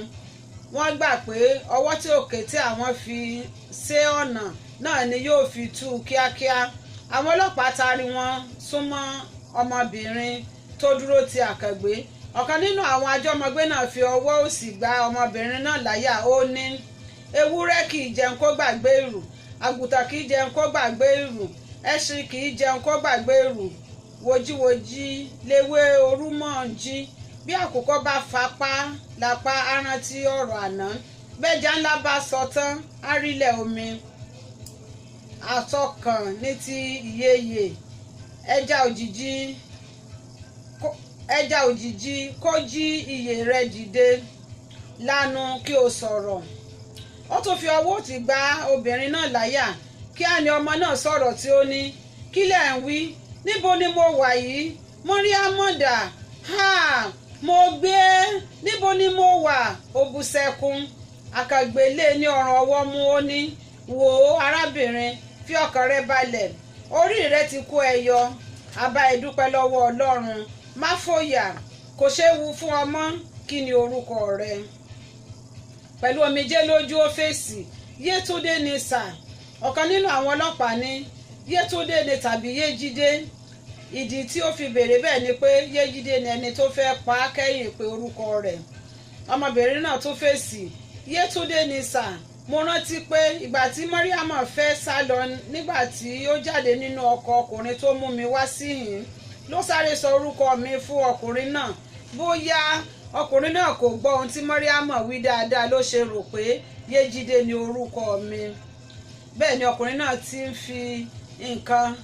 wọ́n gbà pé ọwọ́ tí òkè tí àwọn fi ṣe ọ̀nà náà ni yóò fi tú kíákíá. àwọn ọlọ́pàá taari wọn súnmọ́ ọmọbìnrin tó dúró ti àkàgbé. ọ̀kan nínú àwọn àjọmọ̀gbé náà fi ọwọ́ òsì gbá ọmọbìnrin náà láyà. ó ní ewúrẹ́ kì í jẹun kó gbàgbé ìrù, àgùntàn kì í jẹun kó gbàgbé ìrù, ẹṣin kì í jẹun kó gbàgbé ìrù, wòjíwòjí léwé orúmọ̀ ń jí. bí àkùkọ bá fapá lápá á rántí ọ̀rọ̀ àná, bẹ́jà ńlá bá sọ tán á rílẹ̀ omi. àtọkàn ní ti ìyeyè ẹja òjìji kó jí iyè rẹ dìde lánú kí o sọ̀rọ̀. ó tún fi ọwọ́ òtí gbá obìnrin náà láyà. kí á ní ọmọ náà sọ̀rọ̀ tí ó ní kí lẹ̀ ń wí? níbo ni mo wà yìí? mọ́ríámọ́dà mo gbé, níbo ni mo wà? ó bú sẹ́kún. àkàgbé lé ní ọrùn ọwọ́ mú. ó ní wò ó arábìnrin, fi ọkàn rẹ balẹ̀, orí rẹ ti kó ẹyọ. àbá ìdúpẹ́ lọ́wọ́ Ọlọ́run, má fòyà, kò séwu fún ọmọ. kí ni orúkọ rẹ? pẹ̀lú omijé lójú ó fèsì, Yétúndé ni sà. ọ̀kan nínú àwọn ọlọ́pàá ní Yétúndé ni tàbí Yéjídé. ìdí tí ó fi béèrè bẹ́ẹ̀ ni pé Yéjídé ni ẹni tó fẹ́ pa á kẹ́yìn pé orúkọ rẹ̀. ọmọbìnrin náà tún fèsì, Yétúndé ni sà. mo rántí pé ìgbà tí Mariam fẹ́ sá lọ nígbà tí ó jáde nínú ọkọ̀ ọkùnrin tó mú mi wá síhìn ló sáré sọ orúkọ mi fún ọkùnrin náà. bóyá ọkùnrin náà kò gbọ́ ohun tí Mariam wí dáadáa ló ṣe rò pé Yéjídé ni orúkọ mi. bẹ́ẹ̀ ni ọkùnrin náà ti ń fi nǹkan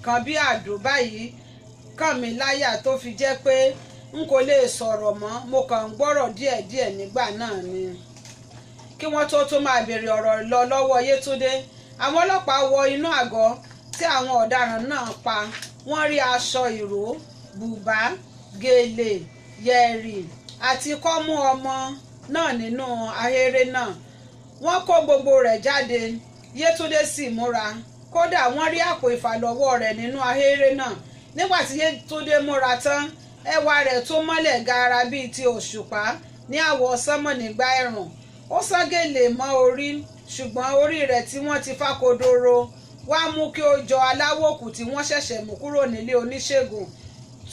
kan bí àdó báyìí kàn mí láyà tó fi jẹ́ pé n kò lè sọ̀rọ̀ mọ́, mo kàn ń gbọ́rọ̀ díẹ̀díẹ̀ nígbà náà ni. kí wọ́n tó máa béèrè ọ̀rọ̀ lọ lọ́wọ́ Yétúndé, àwọn ọlọ́pàá wọ inú àgọ́ tí àwọn ọ̀daràn náà pa. wọ́n rí aṣọ ìró, bùbá, gèlè, yẹ̀rì àti kọ́mú ọmọ náà nínú ahéré náà. wọ́n kó gbogbo rẹ̀ jáde. Yétúndé sì múra, kódà wọ́n rí àpò ìfàlọ́wọ́ rẹ̀ nínú ahéré náà. nígbà tí Yétúndé múra tán, ẹwà rẹ̀ tó mọ́lẹ̀ gaara bíi ti òṣùpá ní àwọ̀ sánmọ̀ nígbà ẹ̀rùn. Ó sán gèlè mọ́ orí, ṣùgbọ́n orí rẹ̀ tí wọ́n ti fá kodoro wá mú kí ó jọ aláwòkù tí wọ́n ṣẹ̀ṣẹ̀ mú kúrò nílé oníṣègùn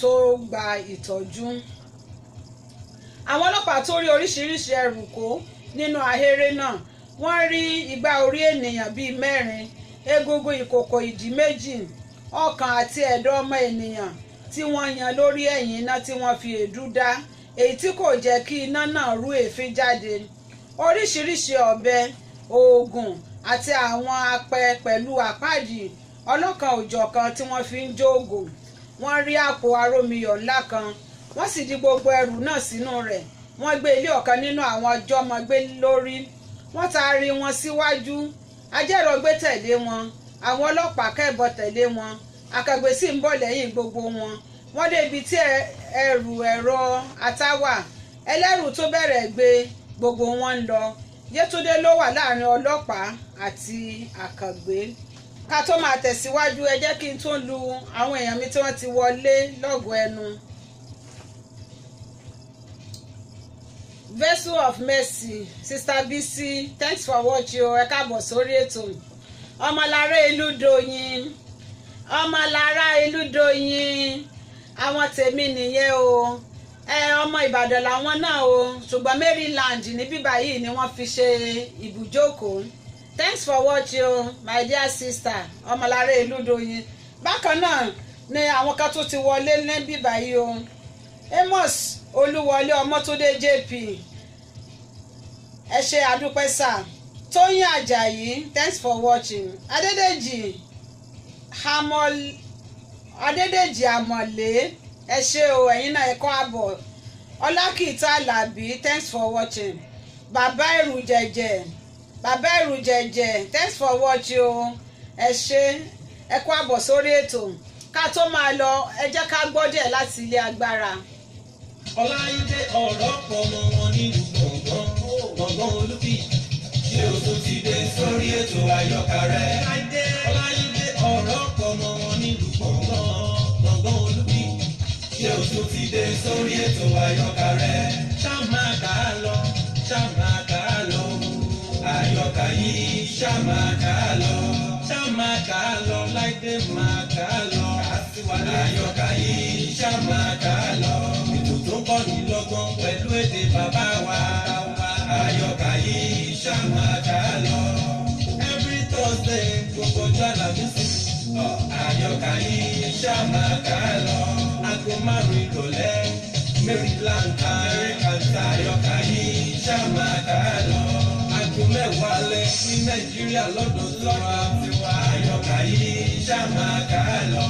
tó gba ìtọ́jú. Àwọn ọlọ́pàá tó rí oríṣiríṣi ẹrù kó nínú ahéré náà. Wọ́n rí igbá orí ènìyàn bíi 4, egungun ìkòkò ìdí 2, ọkàn àti ẹ̀dọ̀ ọmọ ènìyàn tí wọ́n yan lórí ẹ̀yìn iná tí wọ́n fi èédú dá, èyí tí kò jẹ́ kí iná náà rú èéfín jáde. Oríṣiríṣi ọ̀bẹ, oògùn àti àwọn apẹ pẹ̀lú àpáàdì ọlọ́kan òjọ̀kan tí wọ́n fi ń jóògùn. Wọ́n rí àpò arómiyọ̀ ńlá kan, wọ́n sì di gbogbo ẹrù náà sínú rẹ̀. Wọ́n gbé ilé ọ̀kan nínú àwọn ọ̀jọ́mọgbé lórí. Wọ́n taari wọn síwájú. Ajẹ́rọ̀gbé tẹ̀lé wọn, àwọn ọlọ́pàá kẹ́bọ tẹ̀lé wọn, akẹgbẹ́ sì ń bọ̀ lẹ́yìn gbogbo wọn. Wọ́n dé ibi tí ẹrù ẹ̀rọ ata wà. Ẹlẹ́rù tó bẹ̀rẹ̀ gbé gbogbo wọn ń lọ. Yétúndé ló wà láàrin ọlọ́pàá àti akẹgbẹ́. Ká tó máa tẹ̀síwájú, ẹ jẹ́ kí n tún lu àwọn èèyàn mi tí wọ́n ti wọlé lọ́gọ̀ọ́ ẹnu. Vessel of Mercy, Sister Bisi, thanks for watching o. Ẹ káàbọ̀ sórí ètò. Ọmọlára Ìlúdòyìn, Ọmọlára Ìlúdòyìn, àwọn tèmi nìyẹn o. Ọmọ Ìbàdàn làwọn náà o, ṣùgbọ́n Maryland ní bíbá yìí ni wọ́n fi ṣe ibùjókòó. Thanks for watching o, my dear sister, Ọmọlára Ìlúdòyìn. Bákan náà ni àwọn kan tó ti wọlé ní bíbá yìí o. Amos Olúwọlé Ọmọ́túndé JP, ẹ ṣé àdúpẹ́ sà. Tóyìn Àjàyí, thanks for watching. Adédèjì Àmọ̀lé, ẹ ṣé o, ẹ̀yin náà ẹ kọ́ àbọ̀. Ọlákìtà Àlàbí, thanks for watching. Bàbá Ẹ̀rù Jẹ̀jẹ̀, thanks for watching o, ẹ ṣé, ẹ kọ́ àbọ̀ sórí ètò. Ká tó máa lọ, ẹ jẹ́ ká gbọ́ díẹ̀ láti ilé agbára. Ọláyídé ọ̀rọ̀ pọ̀ mọ́ wọn nílùú gbọ̀ngàn Olúbí. Ṣé o tún ti dé sórí ètò àyọkà rẹ̀? Ọláyídé ọ̀rọ̀ pọ̀ mọ́ wọn nílùú gbọ̀ngàn Olúbí. Ṣé o tún ti dé sórí ètò àyọkà rẹ̀? Ṣá máa kà á lọ, ṣá máa kà á lọ. Àyọkà yìí ṣá máa kà á lọ. Ṣá máa kà á lọ, Láìdé máa kà á lọ. Àyọkà yìí ṣá máa kà á lọ. Ètò tó kọ́ ní lọ́gbọ́n pẹ̀lú èdè bàbá wa. Àyọkà yìí ṣá máa kà á lọ. Every Thursday gbogbo ọjọ́ Àlàmísì. Àyọkà yìí ṣá máa kà á lọ. Aago 5 ìrọ̀lẹ́ Maryland Amẹ́ríkà. Àyọkà yìí ṣá máa kà á lọ. Aago 10 alẹ́ ní Nàìjíríà lọ́dún lọ́rọ̀ àtiwá. Àyọkà yìí ṣá máa kà á lọ.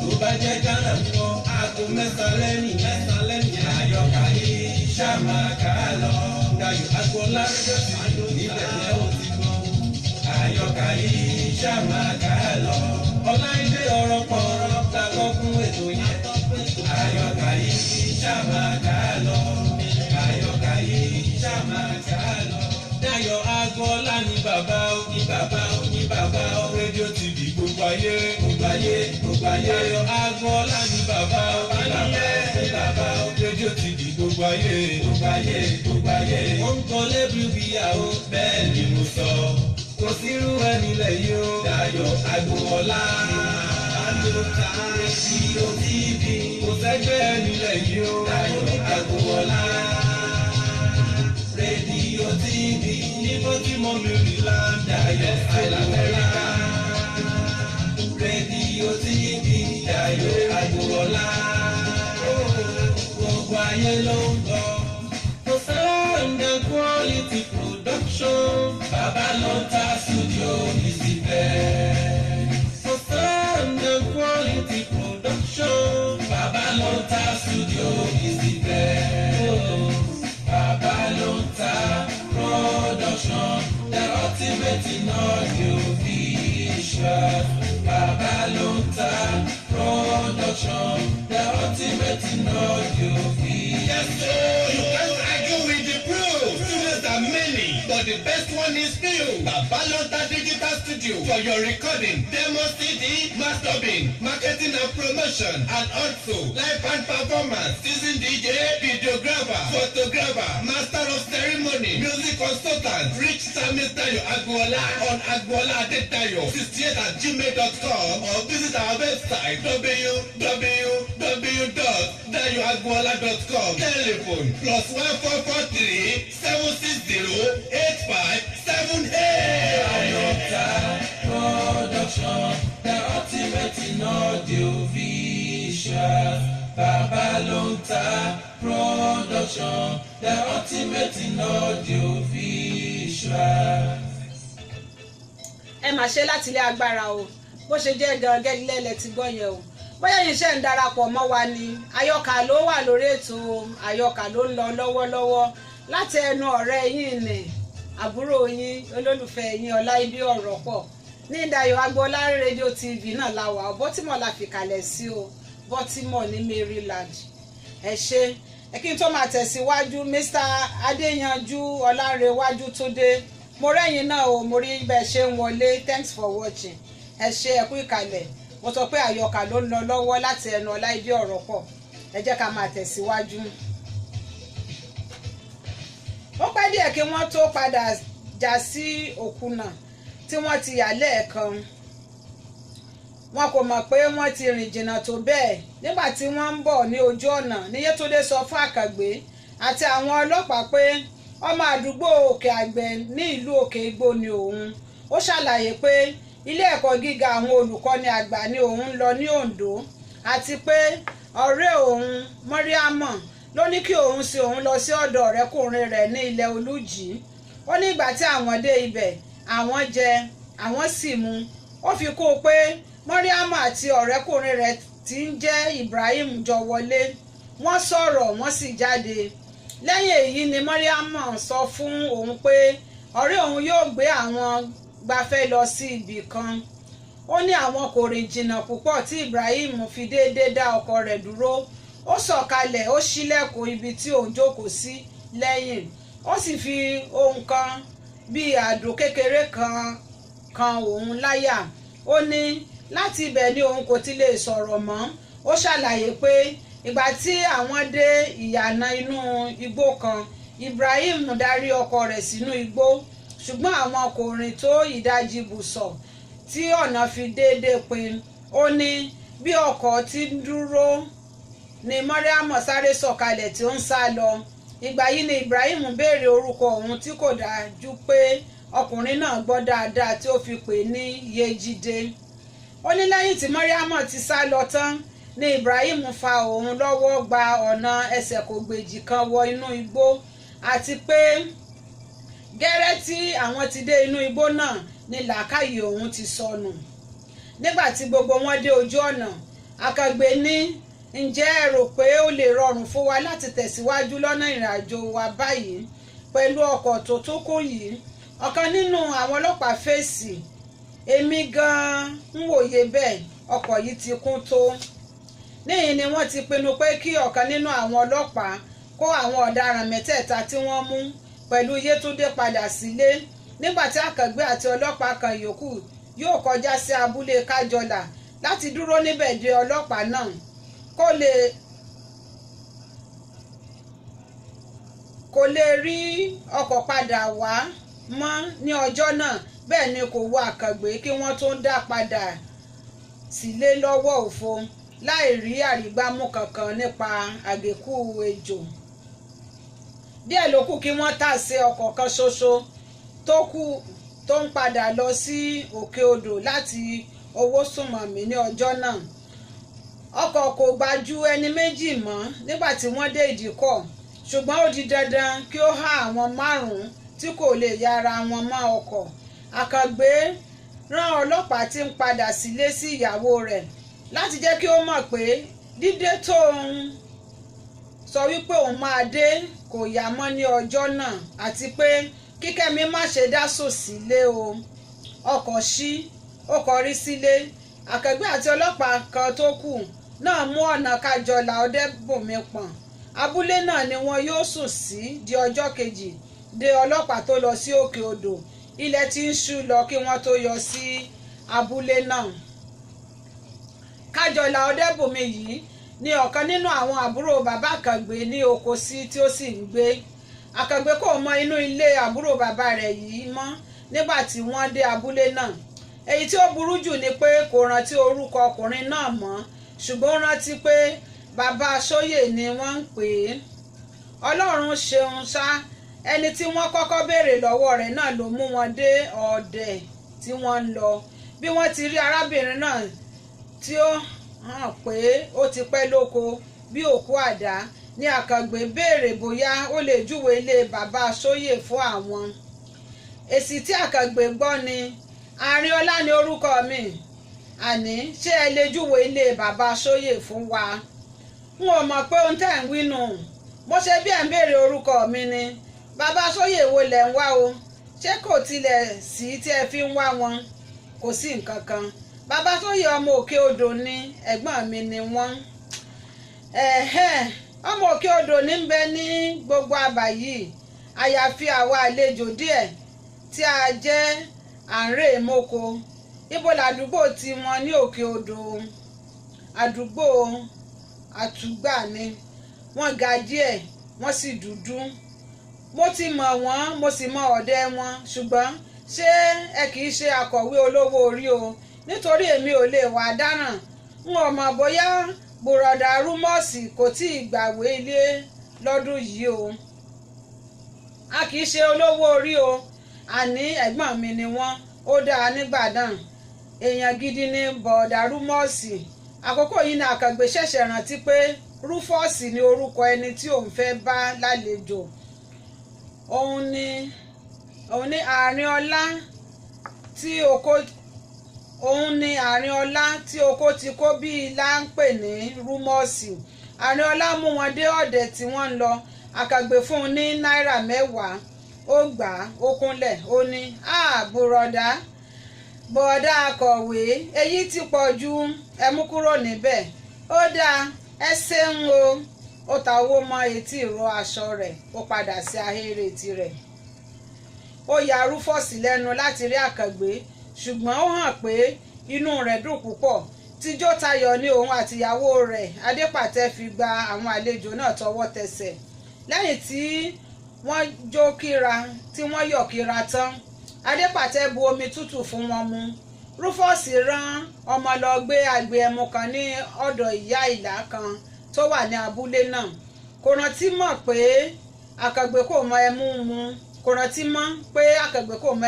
Tó bá jẹ́ Ghana ń kọ́ aago 9 lẹ́yìn. Àyọkà yìí ṣá máa kà á lọ. Dayọ̀ Agboola níbẹ̀ yẹn ó ti gbọ́. Àyọkà yìí ṣá máa kà á lọ. Ọláìdé ọ̀rọ̀ pọ̀ làkọ́ fún ètò yẹn. Àyọkà yìí ṣá máa kà á lọ. Àyọkà yìí ṣá máa kà á lọ. Dayọ̀ Agboola ní bàbá ó, ní bàbá ó, ní bàbá ó. Rédíò TV gbogbo ayé, gbogbo ayé, gbogbo ayé. Dayọ̀ Agboola ní bàbá ó, ní bàbá ó, ní bàbá ó. Rédíò TV gbogbo ayé, gbogbo ayé, gbogbo ayé. Wọ́n ń kọ́ lébùrú bíyàwó, bẹ́ẹ̀ ni mo sọ. Kò sírú ẹni lẹ́yìn o. Dayọ̀ Agboola. Àlòkà Rédíò TV. Kò sẹ́gbẹ́ ẹni lẹ́yìn o. Dayọ̀ Agboola. Rédíò TV. Níbo tí mo Maryland. Dayọ̀ Agboola. Rédíò TV. Dayọ̀ Agboola. Gbogbo ayé ló ń gbọ́. For sound and quality production, Babalonta Studio is the best. For sound and quality production, Babalonta Studio is the best. Babalonta Production, the ultimate in audio visual. Babalonta Production, the ultimate in audio visual. Yes, so you can't argue with the pros. Studios are many, but the best one is HPU, Babalonta Digital Studio for your recording, demo CD, mastering, marketing and promotion, and also live band performance, season DJ, videographer, photographer, master of ceremony, music consultant. Reach Samis Dayo Agbola on Agbola Adetayo 68@gmail.com or visit our website www.dayoagbola.com. Telephone +1443 760 8578. Ayota Production, the ultimate in audio visual. Babalonta Production, the ultimate in audio visual. ẹ mà ṣe láti ilé agbára o bó ṣe jẹ́ gẹ́gẹ́ lẹ́lẹ̀ tí gbọ́ yẹn o bóyá yín ṣe ń darapọ̀ mọ́ wa ni àyọkà ló wà lórí ètò àyọkà ló ń lọ lọ́wọ́lọ́wọ́ láti ẹnu ọ̀rẹ́ yín ni àbúrò yín olólùfẹ́ yín Ọláìdé ọ̀rọ̀ pọ̀ ní Dayọ̀ Agboola rédíò TV náà la wà Baltimore la fi kalẹ̀ sí o Baltimore ní Maryland. ẹ ṣe ẹ kí n tó máa tẹ̀síwájú Mr. Adéyanjú Ọlárewájú Túndé mo rẹ́yìn náà o mo rí bẹ́ẹ̀ ṣe ń wọlé thanks for watching ẹ ṣe ẹ kú ìkàlẹ̀ mo sọ pé àyọkà ló ń lọ lọ́wọ́ láti ẹnu Ọláìdé ọ̀rọ̀ pọ̀ ẹ jẹ́ ká máa tẹ̀síwájú. ó pẹ́ díẹ̀ kí wọ́n tó padà já sí òkúnà tí wọ́n ti yà lẹ́ẹ̀kan wọn kò mọ̀ pé wọ́n ti rìn jìnnà tó bẹ́ẹ̀ nígbà tí wọ́n ń bọ̀ ní ojú ọ̀nà ní Yétúndé sọ fún Àkàngbé àti àwọn ọlọ́pàá pé ọmọ àdúgbò Òkè Àgbẹ̀ ní ìlú Òkè Igbó ni òun ó ṣàlàyé pé ilé ẹ̀kọ́ gíga àwọn olùkọ́ni àgbà ni òun ń lọ ní Oǹdó àti pé ọ̀rẹ́ òun Mọ́ríámọ̀ ló ní kí òun sin òun lọ sí ọ̀dọ̀ ọ̀rẹ́kùnrin rẹ̀ ní ilẹ̀ Olújì ó ní ìgbà tí àwọn dé ibẹ̀ àwọn jẹ àwọn sì mu ó fi kún un pé Mọ́ríámọ̀ àti ọ̀rẹ́kùnrin rẹ̀ tí ń jẹ́ Ibrahim jọ wọlé wọ́n sọ̀rọ̀ wọ́n sì jáde lẹ́yìn èyí ni Mọ́ríámọ̀ sọ fún òun pé ọ̀rẹ́ òun yóò gbé àwọn gbafẹ́ lọ sí ibì kan ó ní àwọn kò rìn jìnnà púpọ̀ tí Ibrahim fi déédéé dá ọkọ̀ rẹ̀ dúró ó sọ̀kalẹ̀ ó ṣílẹ̀kùn ibi tí òun jókòó sí lẹ́yìn ó sì fi ohun kan bíi àdó kékeré kan òun láyà ó ní láti ibẹ̀ ni òun kò ti lè sọ̀rọ̀ mọ́ ó ṣàlàyé pé ìgbà tí àwọn dé ìyànà inú igbó kan Ibrahim darí ọkọ̀ rẹ̀ sínú igbó ṣùgbọ́n àwọn kò rìn tó ìdajì ibùsọ̀ tí ọ̀nà fi déédéé pin ó ní bí ọkọ̀ ti ń dúró ni Mọ́ríámọ̀ sáré sọ̀kalẹ̀ tí ó ń sá lọ ìgbà yìí ni Ibrahim béèrè orúkọ òun tí kò dájú pé ọkùnrin náà gbọ́ dáadáa tí ó fi pè ní Yéjídé ó ní lẹ́yìn tí Mọ́ríámọ̀ ti sá lọ tán ni Ibrahim fa òun lọ́wọ́ gba ọ̀nà ẹsẹ̀ kò gbèjì kan wọ inú igbó àti pé gẹ́rẹ́ tí àwọn ti dé inú igbó náà ni làákàyè òun ti sọnù nígbà tí gbogbo wọn dé ojú ọ̀nà Àkàngbé ní ǹjẹ́ ẹ rò pé ó lè rọrùn fún wa láti tẹ̀síwájú lọ́nà ìrìnàjò wa báyìí pẹ̀lú ọkọ̀ tó tó kún yìí ọ̀kan nínú àwọn ọlọ́pàá fèsì èmi gan-an ń wòye bẹ́ẹ̀ ọkọ̀ yìí ti kún tó níyìn ni wọ́n ti pinnu pé kí ọ̀kan nínú àwọn ọlọ́pàá kó àwọn ọ̀daràn mẹ́tẹ̀ẹ̀ta tí wọ́n mú pẹ̀lú Yétúndé padà sílé nígbà tí Àkàngbé àti ọlọ́pàá kan yòókù yóò kọjá sí abúlé Kájọlà láti dúró níbẹ̀ de ọlọ́pàá náà kò lè rí ọkọ̀ padà wá mọ́ ní ọjọ́ náà bẹ́ẹ̀ ni kò wo Àkàngbé kí wọ́n tó dá padà sílé lọ́wọ́ òfo láì rí àrígbámú kankan nípa àgékù ejò díẹ̀ ló kù kí wọ́n tà sí ọkọ̀ kan ṣoṣo tó kù tó ń padà lọ sí Òkè Odò láti Owósùnmọ̀mí ní ọjọ́ náà ọkọ̀ kò gbà ju ẹni méjì mọ́ nígbà tí wọ́n dé ìdíkọ̀ ṣùgbọ́n ó di dandan kí ó há àwọn márùn-ún tí kò lè yára wọn mọ́ ọkọ̀ Àkàngbé rán ọlọ́pàá tí ń padà sílé sí ìyàwó rẹ̀ láti jẹ́ kí ó mọ̀ pé dídé tó ń sọ wípé òun máa dé kò yá mọ́ ní ọjọ́ náà àti pé kíkẹ́mi má ṣe dá sùn sílé o ọkọ̀ ṣí ó kọrí sílé Àkàngbé àti ọlọ́pàá kan tó kù náà mú ọ̀nà Kájọlà Ọdẹ́bùnmi pọ̀n abúlé náà ni wọn yóò sùn sí di ọjọ́ kejì dé ọlọ́pàá tó lọ sí Òkè Odò ilẹ̀ ti ń ṣú lọ kí wọ́n tó yọ sí abúlé náà. Kájọlá Ọdẹ́bùnmi yìí ni ọ̀kan nínú àwọn àbúrò bàbá Àkàngbé ní oko sí tí ó sì ń gbé. Àkàngbé kò mọ inú ilé àbúrò bàbá rẹ̀ yìí mọ́ nígbà tí wọ́n dé abúlé náà. Èyí tí ó burú jù ni pé kò rántí orúkọ ọkùnrin náà mọ́, ṣùgbọ́n ó rántí pé bàbá Sóyè ni wọ́n ń pè é. Ọlọ́run ṣeun ṣá, ẹni tí wọ́n kọ́kọ́ béèrè lọ́wọ́ rẹ̀ náà ló mú wọn dé ọ̀dẹ̀ tí wọ́n ń lọ. Bí wọ́n ti rí arábìnrin náà tí ó hàn pé ó ti pẹ́ lóko bí òkú àdá, ní Àkàngbé béèrè bóyá ó lè júwe ilé bàbá Sóyè fún àwọn. Èsì tí Àkàngbé gbọ́ ni, Àrínọlá ni orúkọ mi, àní ṣé ẹ lè júwe ilé bàbá Sóyè fún wa? N ò mọ̀ pé ohun tẹ́ ń wí nù, mo ṣe bí ẹ̀ ń béèrè orúkọ mi ni. Bàbá Sóyè wo lẹ̀ ń wá o? Ṣé kò tilẹ̀ sí tí ẹ fi ń wá wọn? Kò sí nǹkan kan. Bàbá Sóyè ọmọ Òkè Odò ni, ẹ̀gbọ́n mi ni wọ́n. Ọmọ Òkè Odò ní ń bẹ ní gbogbo àbá yìí, àyàfi àwa àlejò díẹ̀ tí a jẹ́ àǹrè mọ́kọ. Ibo làdúgbò tí wọ́n ní Òkè Odò? Àdúgbò Àtúgbà ni. Wọ́n ga díẹ̀, wọ́n sì dúdú. Mo ti mọ̀ wọ́n, mo sì mọ ọ̀dẹ wọn, ṣùgbọ́n ṣé ẹ kìí ṣe akọ̀wé olówó orí o? Nítorí èmi ò lè wá dáràn. N ò mọ̀ bóyá bùrọ̀dá Rúmọ́ọ̀sì kò tí ì gbàwé ilé lọ́dún yìí o. A kìí ṣe olówó orí o, àní ẹ̀gbọ́n mi ni wọ́n. Ó dáa nígbà náà, èèyàn gidi ni bọ̀ọ̀dá Rúmọ́ọ̀sì. Àkókò yìí ni Àkàngbé ṣẹ̀ṣẹ̀ rántí pé Rúfọ́ọ̀sì ni orúkọ ẹni tí òun fẹ́ bá lálejò. Òun ni Àrínọlá tí oko ti kó bí ilá ń pè ní Rúmọ́ọ̀sì. Àrínọlá mú wọn dé ọ̀dẹ̀ tí wọ́n ń lọ. Àkàngbé fún un ní náírà 10. Ó gbà á, ó kúnlẹ̀, ó ní, bọ̀ọ̀dá akọ̀wé, èyí ti pọ̀ jù, ẹ mú kúrò níbẹ̀. Ó dáa, ẹ ṣeun o. Ó ta owó mọ́ etí ìró aṣọ rẹ̀, ó padà sí ahéré tirẹ̀. Ó ya Rúfọ́ọ̀sì lẹ́nu láti rí Àkàngbé, ṣùgbọ́n ó hàn pé inú rẹ̀ dùn púpọ̀. Tíjó tayọ̀ ni òun àtìyàwó rẹ̀ Adépàtẹ fi gba àwọn àlejò náà tọwọ́ tẹsẹ̀. Lẹ́yìn tí wọ́n jó kíra, tí wọ́n yọ̀ kíra tán, Adépàtẹ bu omi tútù fún wọn mu. Rúfọ́ọ̀sì rán ọmọ lọ gbé àgbé ẹmu kan ní ọ̀dọ̀ ìyá ìlà kan tó wà ní abúlé náà. Kò rántí mọ̀ pé Àkàngbé kò mọ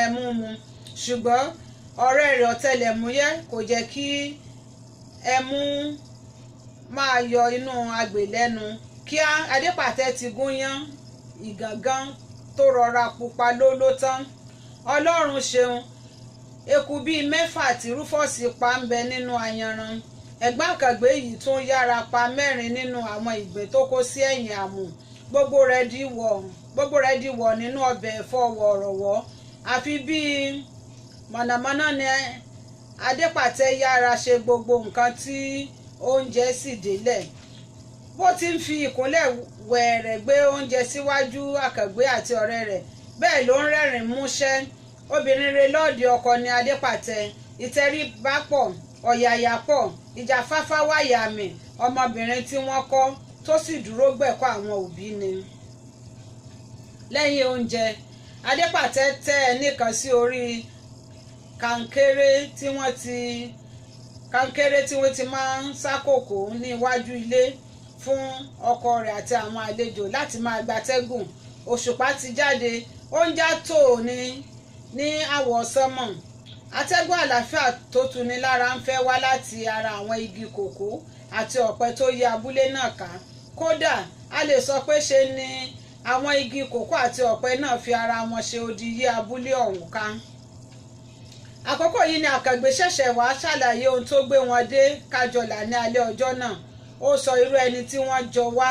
ẹmu mu. Ṣùgbọ́n ọ̀rẹ́ rẹ̀ ọ̀tẹlẹ̀múyẹ́ kò jẹ́ kí ẹmu máa yọ inú agbè lẹ́nu. Kíá Adépàtẹ ti gúnyán ìgàngán tó rọra pupa lóló tán. Ọlọ́run ṣeun, eku bíi 6 tí Rúfọ́ọ̀sì pa ń bẹ nínú ayanran. Ẹ̀gbọ́n Àkàngbé yìí tún yára pa 4 nínú àwọn ìgbín tó kó sí ẹ̀yìn àmù. Gbogbo rẹ̀ di wọ̀ nínú ọbẹ̀ ẹ̀fọ́ wọ̀rọ̀wọ́. Àfi bíi mọ̀nàmọ́ná ni Adépàtẹ yára ṣe gbogbo nǹkan tí oúnjẹ sì délẹ̀. Bó ti ń fi ìkúnlẹ̀ wẹ̀rẹ̀ gbé oúnjẹ síwájú Àkàngbé àti ọ̀rẹ́ rẹ̀, bẹ́ẹ̀ ló ń rẹ́rìn músẹ́. Obìnrin rẹ̀ lọ́ọ̀dì ọkọ ni Adépàtẹ. Ìtẹríba pọ̀, ọ̀yàyà pọ̀, ìjàfáfá wáyàmì, ọmọbìnrin tí wọ́n kọ́ tó sì dúró gbẹ̀kọ́ àwọn òbí ni. Lẹ́yìn oúnjẹ, Adépàtẹ tẹ́ ẹnìkan sí orí kànkéré tí wọ́n ti máa ń sákòkò ní iwájú ilé fún ọkọ rẹ̀ àti àwọn àlejò láti máa gbatẹ́gùn. Òṣùpá ti jáde, ó ń já tò ní àwọ̀ sánmọ̀. Atẹ́gùn àlàáfíà tó tuni lára ń fẹ́ wá láti ara àwọn igi kòkó àti ọ̀pẹ tó yí abúlé náà ká. Kódà a lè sọ pé ṣe ni àwọn igi kòkó àti ọ̀pẹ náà fi ara wọn ṣe odi yí abúlé ọ̀hún ká. Àkókò yìí ni Àkàngbé ṣẹ̀ṣẹ̀ wá ṣàlàyé ohun tó gbé wọn dé Kájọlà ní alẹ́ ọjọ́ náà. Ó sọ irú ẹni tí wọ́n jọ wá,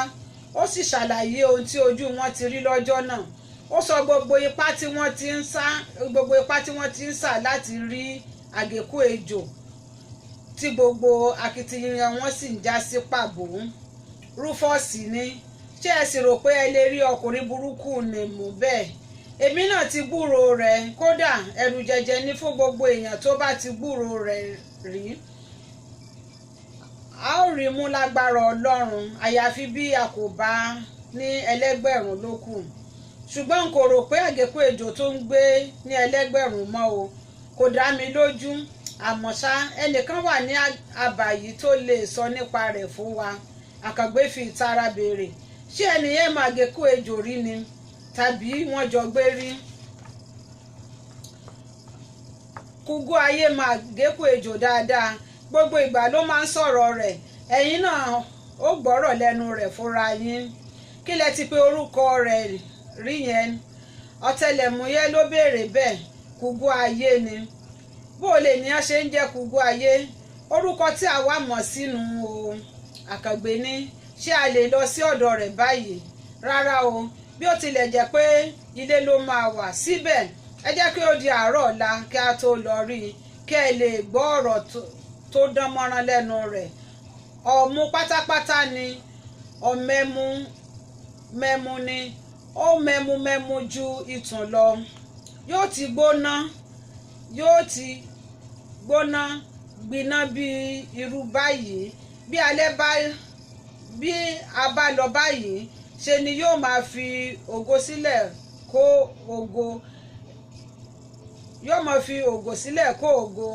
ó sì ṣàlàyé ohun tí ojú wọn ti rí lọ́jọ́ náà. Ó sọ gbogbo ipá tí wọ́n ti ń sà láti rí àgékù ejò, tí gbogbo akitiyan wọn sì ń já sí pàbó. Rúfọ́ọ̀sì ní, ṣé ẹ sì rò pé ẹ lè rí ọkùnrin burúkú nì mú bẹ́ẹ̀? èmi náà ti gbúrò rẹ̀ kódà ẹ̀rù jẹjẹ ní fún gbogbo èèyàn tó bá ti gbúrò rẹ̀ rí. A ó rí mú lágbára Ọlọ́run àyàfi bí a kò bá ní ẹlẹ́gbẹ̀rún ló kù. Ṣùgbọ́n n kò rò pé àgékù ejò tó ń gbé ní ẹlẹ́gbẹ̀rún mọ́ o, kò dá mi lójú. Àmọ́ ṣá ẹnìkan wà ní àbá yìí tó lè sọ nípa rẹ̀ fún wa. Àkàngbé fi ìtara béèrè, ṣé ẹnìyẹn máa àgékù ejò rí ni tàbí wọ́n jọ gbé rí? Kúgú ayé máa àgékù ejò dáadáa, gbogbo ìgbà ló máa ń sọ̀rọ̀ rẹ̀, ẹ̀yin náà ó gbọ́rọ̀ lẹ́nu rẹ̀ fúnra yín. Kí lẹ ti pe orúkọ rẹ̀ rí yẹn? Ọ̀tẹlẹ̀múyẹ́ ló béèrè bẹ́ẹ̀. Kúgú ayé ni. Bó o lè ní á ṣe ń jẹ́ kúgú ayé? Orúkọ tí àwa mọ̀ sínú o. Àkàngbé ní, ṣé a lè lọ sí ọ̀dọ̀ rẹ̀ báyìí? Rárá o, bí ó tilẹ̀ jẹ́ pé ilé ló máa wà síbẹ̀, ẹ jẹ́ kí ó di àárọ̀ ọ̀la kí a tó lọ rí i, kí ẹ lè gbọ́ ọ̀rọ̀ tó dán mọ́rán lẹ́nu rẹ̀. Ọ̀mú pátápátá ni, ọ̀mẹ́mú mẹ́mú ni, ó mẹ́mú ju ìtùn lọ. Yóò ti gbóná gbiná bí irú báyìí. Bí a bá lọ báyìí, ṣe ni yóò máa fi ògo sílẹ̀ kó ògo. Yóò máa fi ògo sílẹ̀ kó ògo.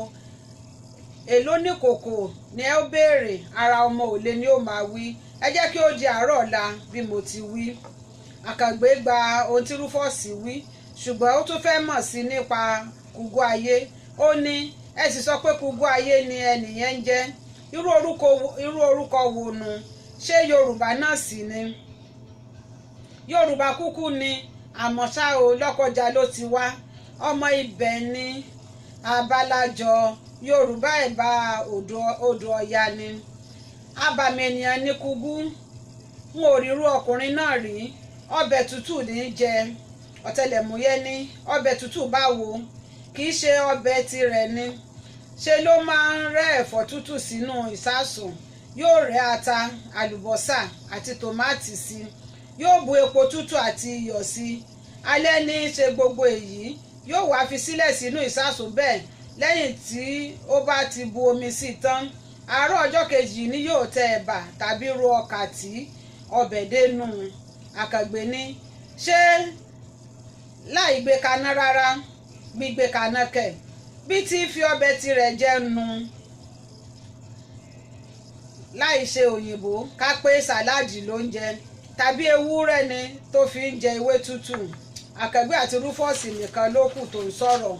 Èló ní kòkò ni ẹ ó béèrè, ara ọmọ òle ni ó máa wí. Ẹ jẹ́ kí ó di àárọ̀ ọ̀la bí mo ti wí. Àkàngbé gba ohun tí Rúfọ́ọ̀sì wí, ṣùgbọ́n ó tún fẹ́ mọ̀ sí nípa kúgú ayé. Ó ní, ẹ sì sọ pé kúgú ayé ni ẹnìyẹn ń jẹ́. Irú orúkọ wo nu? Ṣé Yorùbá náà sì ni? Yorùbá kúkú ni, àmọ́ ṣá o Lọ́kọjà ló ti wá. Ọmọ ibẹ̀ ni, àbálájọ Yorùbá ẹ̀bá odò Ọya ni. Abàmì ènìyàn ní kúgú. N ò rí irú ọkùnrin náà rí. Ọbẹ̀ tútù ní í jẹ. Ọ̀tẹlẹ̀múyẹ́ ní, ọbẹ̀ tútù báwo? Kì í ṣe ọbẹ̀ tirẹ̀ ni. Ṣe ló máa ń rẹ́ ẹ̀fọ́ tútù sínú ìsásùn. Yóò rẹ́ ata, àlùbọ́sà àti tòmátì sí. Yóò bu epo tútù àti iyọ̀ sí. Alẹ́ ní í ṣe gbogbo èyí. Yóò wá fi sílẹ̀ sínú ìsásùn bẹ́ẹ̀. Lẹ́yìn tí ó bá ti bu omi sí tán, àárọ̀ ọjọ́ kejì ni yóò tẹ ẹ̀bà tàbí ro ọkà tí ọbẹ̀ dénú. Àkàngbé ní, ṣé láì gbé kaná rárá? Gbígbé kaná kẹ̀, bí tí fi ọbẹ̀ tirẹ̀ jẹ́ nu. Láì ṣe òyìnbó ká pé sàláàdì ló ń jẹ, tàbí ewúrẹ́ ni tó fi ń jẹ ewé tútù. Àkàngbé àti Rúfọ́ọ̀sì nìkan ló kù tó ń sọ̀rọ̀.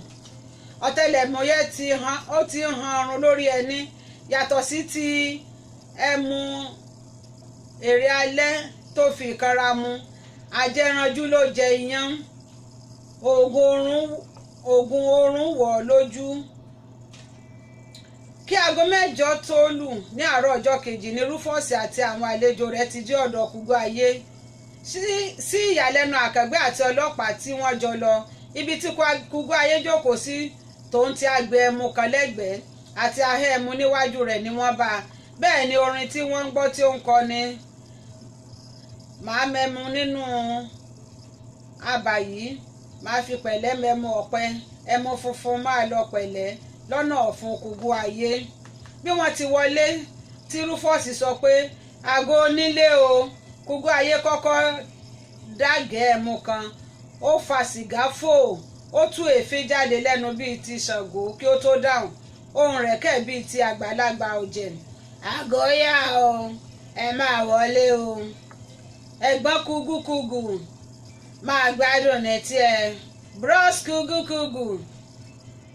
Ọ̀tẹlẹ̀múyẹ́ ti han ọrùn lórí ẹní, yàtọ̀ sí ti ẹmu èrè alẹ́ tó fi ìkanra mu. Ajẹranjú ló jẹ iyán. Oògùn oorun wọ̀ lójú. Kí aago mẹ́jọ tó lù ní àárọ̀ ọjọ́ kejì ni Rúfọ́ọ̀sì àti àwọn àlejò rẹ̀ ti dé ọ̀dọ̀ kúgú ayé. Sí ìyàlẹ́nu Àkàngbé àti ọlọ́pàá tí wọ́n jọ lọ, ibi tí kúgú ayé jókòó sí tòun ti àgbẹ̀ ẹmu kan lẹ́gbẹ̀ẹ́ àti ahẹ́ ẹmu níwájú rẹ̀ ni wọ́n bá. Bẹ́ẹ̀ ni orin tí wọ́n ń gbọ́ tí ó ń kọ ni, màá mẹ́mu nínú abà yìí, màá fi pẹ̀lẹ́ mẹ́mu ọ̀pẹ, ẹmu funfun máa lọ pẹ̀lẹ́ lọ́nà ọ̀fun kúgú ayé. Bí wọ́n ti wọlé tí Rúfọ́ọ̀sì sọ pé àgọ́ onílé o, kúgú ayé kọ́kọ́ dàgẹ́ ẹmu kan, ó fa sìgá fò, ó tú èéfín jáde lẹ́nu bíi ti Ṣàngó kí ó tó dáhùn, ohùn rẹ̀ kẹ̀ bíi ti àgbàlagbà ọ̀jẹ̀. Àgọ́ yá o, ẹ máa wọlé o. Ẹ̀gbọ́n kúgúkúgù máa gbádùn ní tiẹ̀. Bros kúgúkúgù,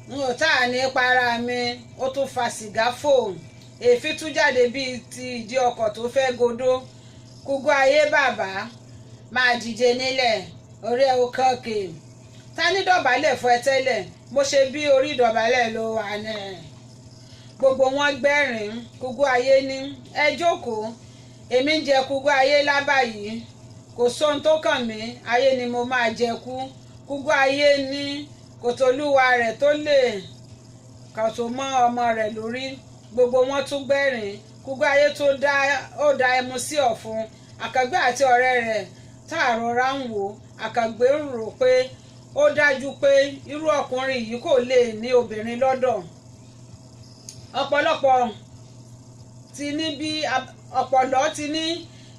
n ò tà ní para mi. Ó tún fa sìgá fò, èéfín tú jáde bíi ti ìdí ọkọ̀ tó fẹ́ godó. Kúgú ayé bàbá, máa dìde nílẹ̀, orí ẹ̀ ó kọ́kè. Ta ní dọ̀bálẹ̀ fún ẹ tẹ́lẹ̀? Mo ṣe bí orí ìdọ̀bálẹ̀ ló wà náà. Gbogbo wọn gbẹ́rìn. Kúgú ayé ní, ẹ jókòó, èmi ń jẹ kúgú ayé lábà yìí, kò sóhun tó kàn mí, ayé ni mo máa jẹ kú. Kúgú ayé ní kò tolúwa rẹ̀ tó lè kàtó mọ́ ọmọ rẹ̀ lórí. Gbogbo wọn tún gbẹ́rìn. Kúgú ayé tó dá ẹmu sí ọ̀fun. Àkàngbé àti ọ̀rẹ́ rẹ̀ tààrọ̀ra ń wò. Àkàngbé ń rò pé ó dájú pé irú ọkùnrin yìí kò lè ní obìnrin lọ́dọ̀. ọ̀pọ̀lọpọ̀ ti ní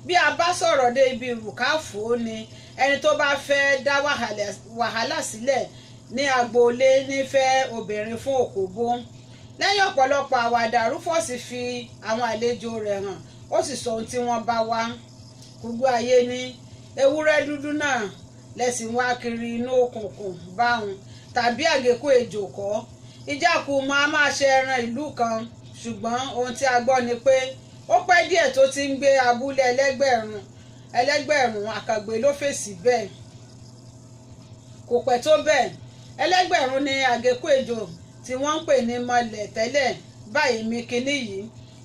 bí a bá sọ̀rọ̀ dé ibi rùkáfò ni ẹni tó bá fẹ́ dá wàhálà sílẹ̀ ní agboolé nífẹ̀ẹ́ obìnrin fún òkòbó. lẹ́yìn ọ̀pọ̀lọpọ̀ àwàdà Rufus fi àwọn àlejò rẹ̀ hàn ó sì sọ ohun tí wọ́n bá wá. gbogbo ayé ní ewúrẹ́ dúdú náà lẹ́sìn wá kiri inú òkùnkùn báwọn tàbí àgékù ejò kọ́. ìjákùmọ̀ a máa ṣe ẹran ìlú kan ṣùgbọ́n ohun tí a gbọ́ ni pé ó pẹ́ díẹ̀ tó ti ń gbé abúlé ẹlẹ́gbẹ̀rún àkàgbé ló fèsì bẹ́ẹ̀. kò pẹ́ tó bẹ́ẹ̀ ẹlẹ́gbẹ̀rún ni àgékù ejò tí wọ́n ń pè ní mọ̀lẹ̀ tẹ́lẹ̀ báyìí mi kinní yìí.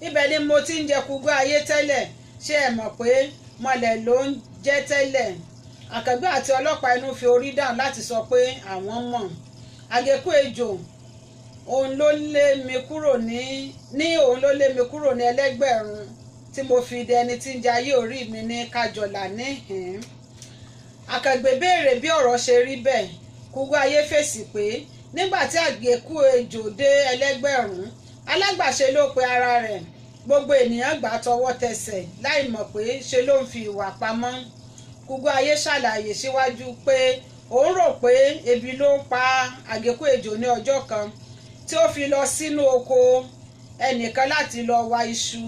ibẹ̀ ni mo ti ń jẹ kúgbó ayé tẹ́lẹ̀ ṣé ẹ mọ̀ pé mọ̀lẹ̀ ló ń jẹ́ tẹ́lẹ̀. àkàgbé àti ọlọ́pàá inú fi orí dáhùn láti sọ pé àwọn mọ̀. àgékù ejò òun ló lé mi kúrò ní ẹlẹ́gbẹ̀rún tí mo fi dẹni tí ń jayé orí mi ní kájọlà níhìn. àkàgbé béèrè bí ọ̀rọ̀ ṣe rí bẹ́ẹ̀. kúgbó ayé fèsì pé nígbà tí àgékù ejò dé ẹlẹ́gbẹ̀rún alágbàṣe ló pe ara rẹ̀. gbogbo ènìyàn gbà tọwọ́ tẹsẹ̀ láì mọ̀ pé ṣe ló ń fi ìwà pamọ́. kúgbó ayé ṣàlàyé síwájú pé òun rò pé ebi ló ń pa àgékù ejò ní ọjọ́ kan tí ó fi lọ sínú oko ẹnìkan láti lọ wa iṣu.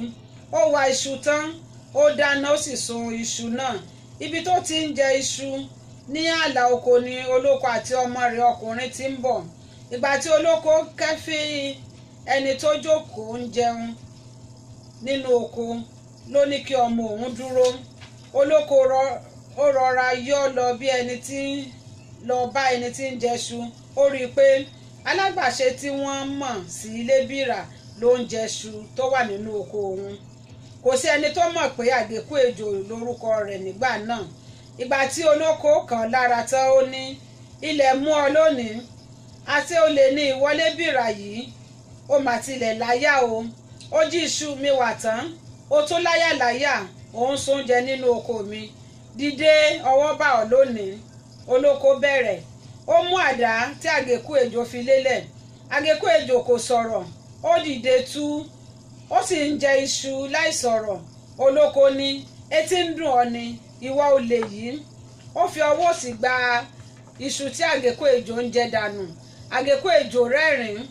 ó wa iṣu tán ó dáná ó sì sun iṣu náà. ibi tó ti ń jẹ iṣu ní ààlà oko ni olóko àti ọmọ rẹ̀ ọkùnrin ti ń bọ̀. ìgbà tí olóko kẹ́fín ẹni tó jókòó ń jẹun nínú oko ló ní kí ọmọ òun dúró. olóko ó rọra yọ́ lọ bí ẹni tí lọ bá ẹni tí ń jẹṣu. ó rí i pé alágbàṣe tí wọ́n mọ̀ sí lébìrà ló ń jẹṣu tó wà nínú oko òun. kò sí ẹni tó mọ̀ pé àgékù ejò lórúkọ rẹ̀ nígbà náà. ìgbà tí olóko kàn lára tán ó ní ilẹ̀ mú ọ lónìí àti olè ní ìwọ lébìrà yìí ó mà tilẹ̀ láyà o. ó jí iṣu mi wà tán ó tún láyà òun sóúnjẹ nínú oko mi. dìde ọwọ́ bá ọ lónìí. olóko bẹ̀rẹ̀ ó mú àdá tí àgékù ejò fi lélẹ̀. àgékù ejò kò sọ̀rọ̀ ó dìde tú ó sì ń jẹ iṣu láì sọ̀rọ̀. olóko ní etí ń dùn ọ ni ìwọ olè yìí. ó fi ọwọ́ òsì gba iṣu tí àgékù ejò ń jẹ dànù. àgékù ejò rẹ́rìn-ín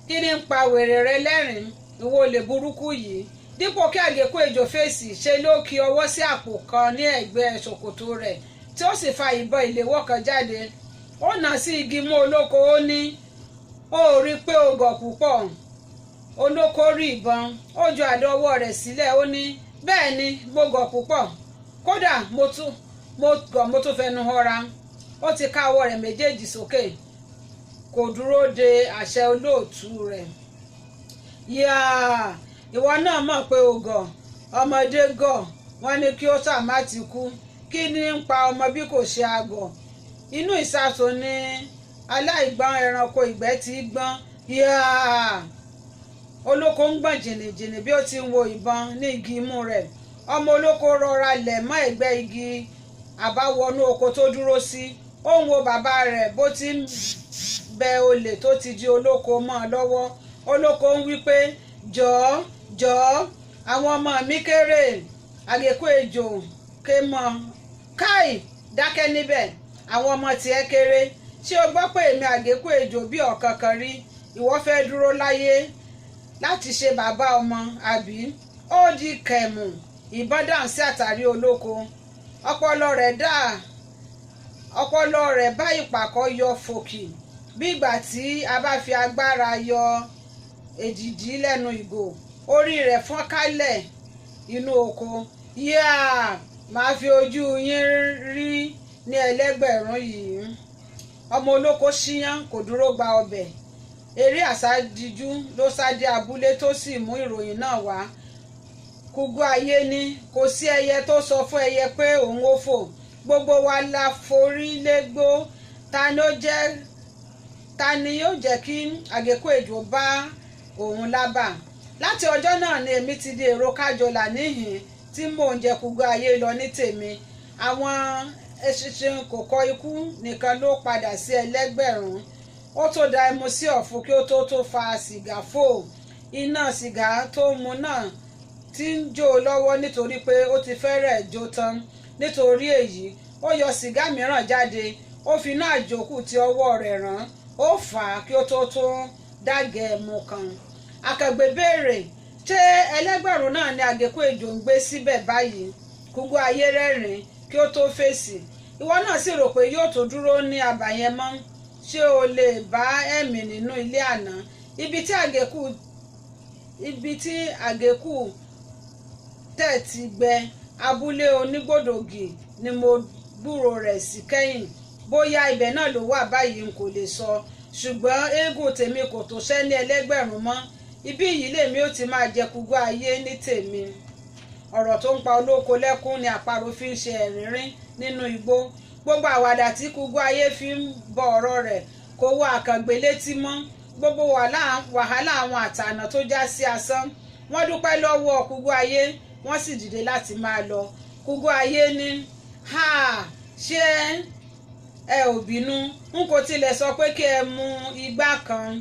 kí ni ń pa wèrè rẹ lẹ́rìn ìwọ olè burúkú yìí. dípò kí àgékù ejò fèsì ṣe ló ki ọwọ́ sí àpò kan ní ẹ̀gbẹ́ ṣòkòtò rẹ̀ tí ó sì fa ìbọn ìléwọ́ kan jáde. ó nà sí igi mú olóko ó ní ó rí i pé o gọ̀ púpọ̀. olóko rí ìbọn ó ju àdó ọwọ́ rẹ̀ sílẹ̀ ó ní bẹ́ẹ̀ ni mo gọ̀ púpọ̀ kódà mo tún fẹnu họra. ó ti ká ọwọ́ rẹ̀ méjèèjì sókè kò dúró de àṣẹ olóòtú rẹ̀. yáà ìwọ náà mọ̀ pé o gọ̀ ọmọdé gọ̀ wọ́n ní kí ó sà má ti kú kí ni ń pa ọmọ bí kò ṣe àgọ̀. inú ìsàsùn ni aláìgbọ́n ẹranko ìgbẹ́ ti gbọ́n. yáà olóko ń gbọ̀n jìnnìjìnnì bí ó ti ń wo ìbọn ní igi imú rẹ̀. ọmọ olóko rọra lẹ̀ mọ́ ẹ̀gbẹ́ igi àbáwọnú oko tó dúró sí. ó ń wo bàbá rẹ̀ bó ti ń bẹ olè tó ti di olóko mọ́ ọ lọ́wọ́. olóko ń wí pé jọ̀ọ́ àwọn ọmọ mi kéré. àgékù ejò ké mọ́ káì dákẹ́ níbẹ̀ àwọn ọmọ tiẹ̀ kéré. ṣé o gbọ́ pé èmi àgékù ejò bí ọ̀kankan rí ìwọ fẹ́ dúró láyé láti ṣe bàbá ọmọ àbí. ó di kẹ̀mù ìbọn dáhùn sí àtàrí olóko. ọpọlọ rẹ̀ bá ìpàkọ́ yọ fòkì bí ìgbà tí a bá fi agbára yọ èdìdí lẹ́nu ìgò. orí rẹ̀ fọ́n kálẹ̀ inú oko. yáà máa fi ojú yín rí ní ẹlẹ́gbẹ̀rún yìí. ọmọ olóko ṣíyán kò dúró gba ọbẹ̀. eré àsádijú ló sáde abúlé tó sì mú ìròyìn náà wá. kúgbó ayé ní kò sí ẹyẹ tó sọ fún ẹyẹ pé òun ó fò. gbogbo wa la forí légbó. ta ni yóò jẹ́ kí àgékù ejò bá òun lábà. láti ọjọ́ náà ni èmi ti di èrò kájọlà níhìn tí mò ń jẹ kúgbó ayé lọ ní tèmi. àwọn eṣinṣin kò kọ ikú nìkan ló padà sí ẹlẹ́gbẹ̀rún ó tó da ẹmu sí ọ̀fun kí ó tó fa sìgá fò iná sìgá tó mu náà ti ń jó lọ́wọ́ nítorí pé ó ti fẹ́rẹ̀ jó tán nítorí èyí ó yọ sìgá mìíràn jáde ó fi iná àjókù tí ọwọ́ rẹ̀ rán ó fà á kí ó tó dágẹ̀ ẹmu kan akẹgbẹ́ béèrè ṣé ẹlẹ́gbẹ̀rún náà ni àgékù ejò ń gbé síbẹ̀ báyìí Kúgú ayé rẹ́rìn kí ó tó fèsì ìwọ náà sì rò pé yóò tó dúró ní abà yẹn mọ́ ṣé o lè bá ẹ̀mí nínú ilé àná ibi tí àgékù tẹ̀ ti gbẹ abúlé onígbòdògì ni mo gbúrò rẹ̀ sí kẹ́yìn bóyá ibẹ̀ náà ló wà báyìí n kò lè sọ ṣùgbọ́n eégún tèmi kò tó ṣẹ́ ní ẹlẹ́gbẹ̀rún mọ́ ibí yìí lèmi ó ti máa jẹ Kúgú ayé ní tèmi ọ̀rọ̀ tó ń pa olóko lẹ́kún ni àparò fi ń ṣe ẹ̀rínrín nínú igbó gbogbo àwàdà tí Kúgú ayé fi ń bọ ọ̀rọ̀ rẹ̀ kò wọ àkàngbé létí mọ́ gbogbo wàhálà àwọn àtànà tó já sí asán wọ́n dúpẹ́ lọ́wọ́ Kúgú ayé wọ́n sì dìde láti máa lọ Kúgú ayé ní ṣé ẹ ò bínú n kò tilẹ̀ sọ pé kí ẹ mu igbá kan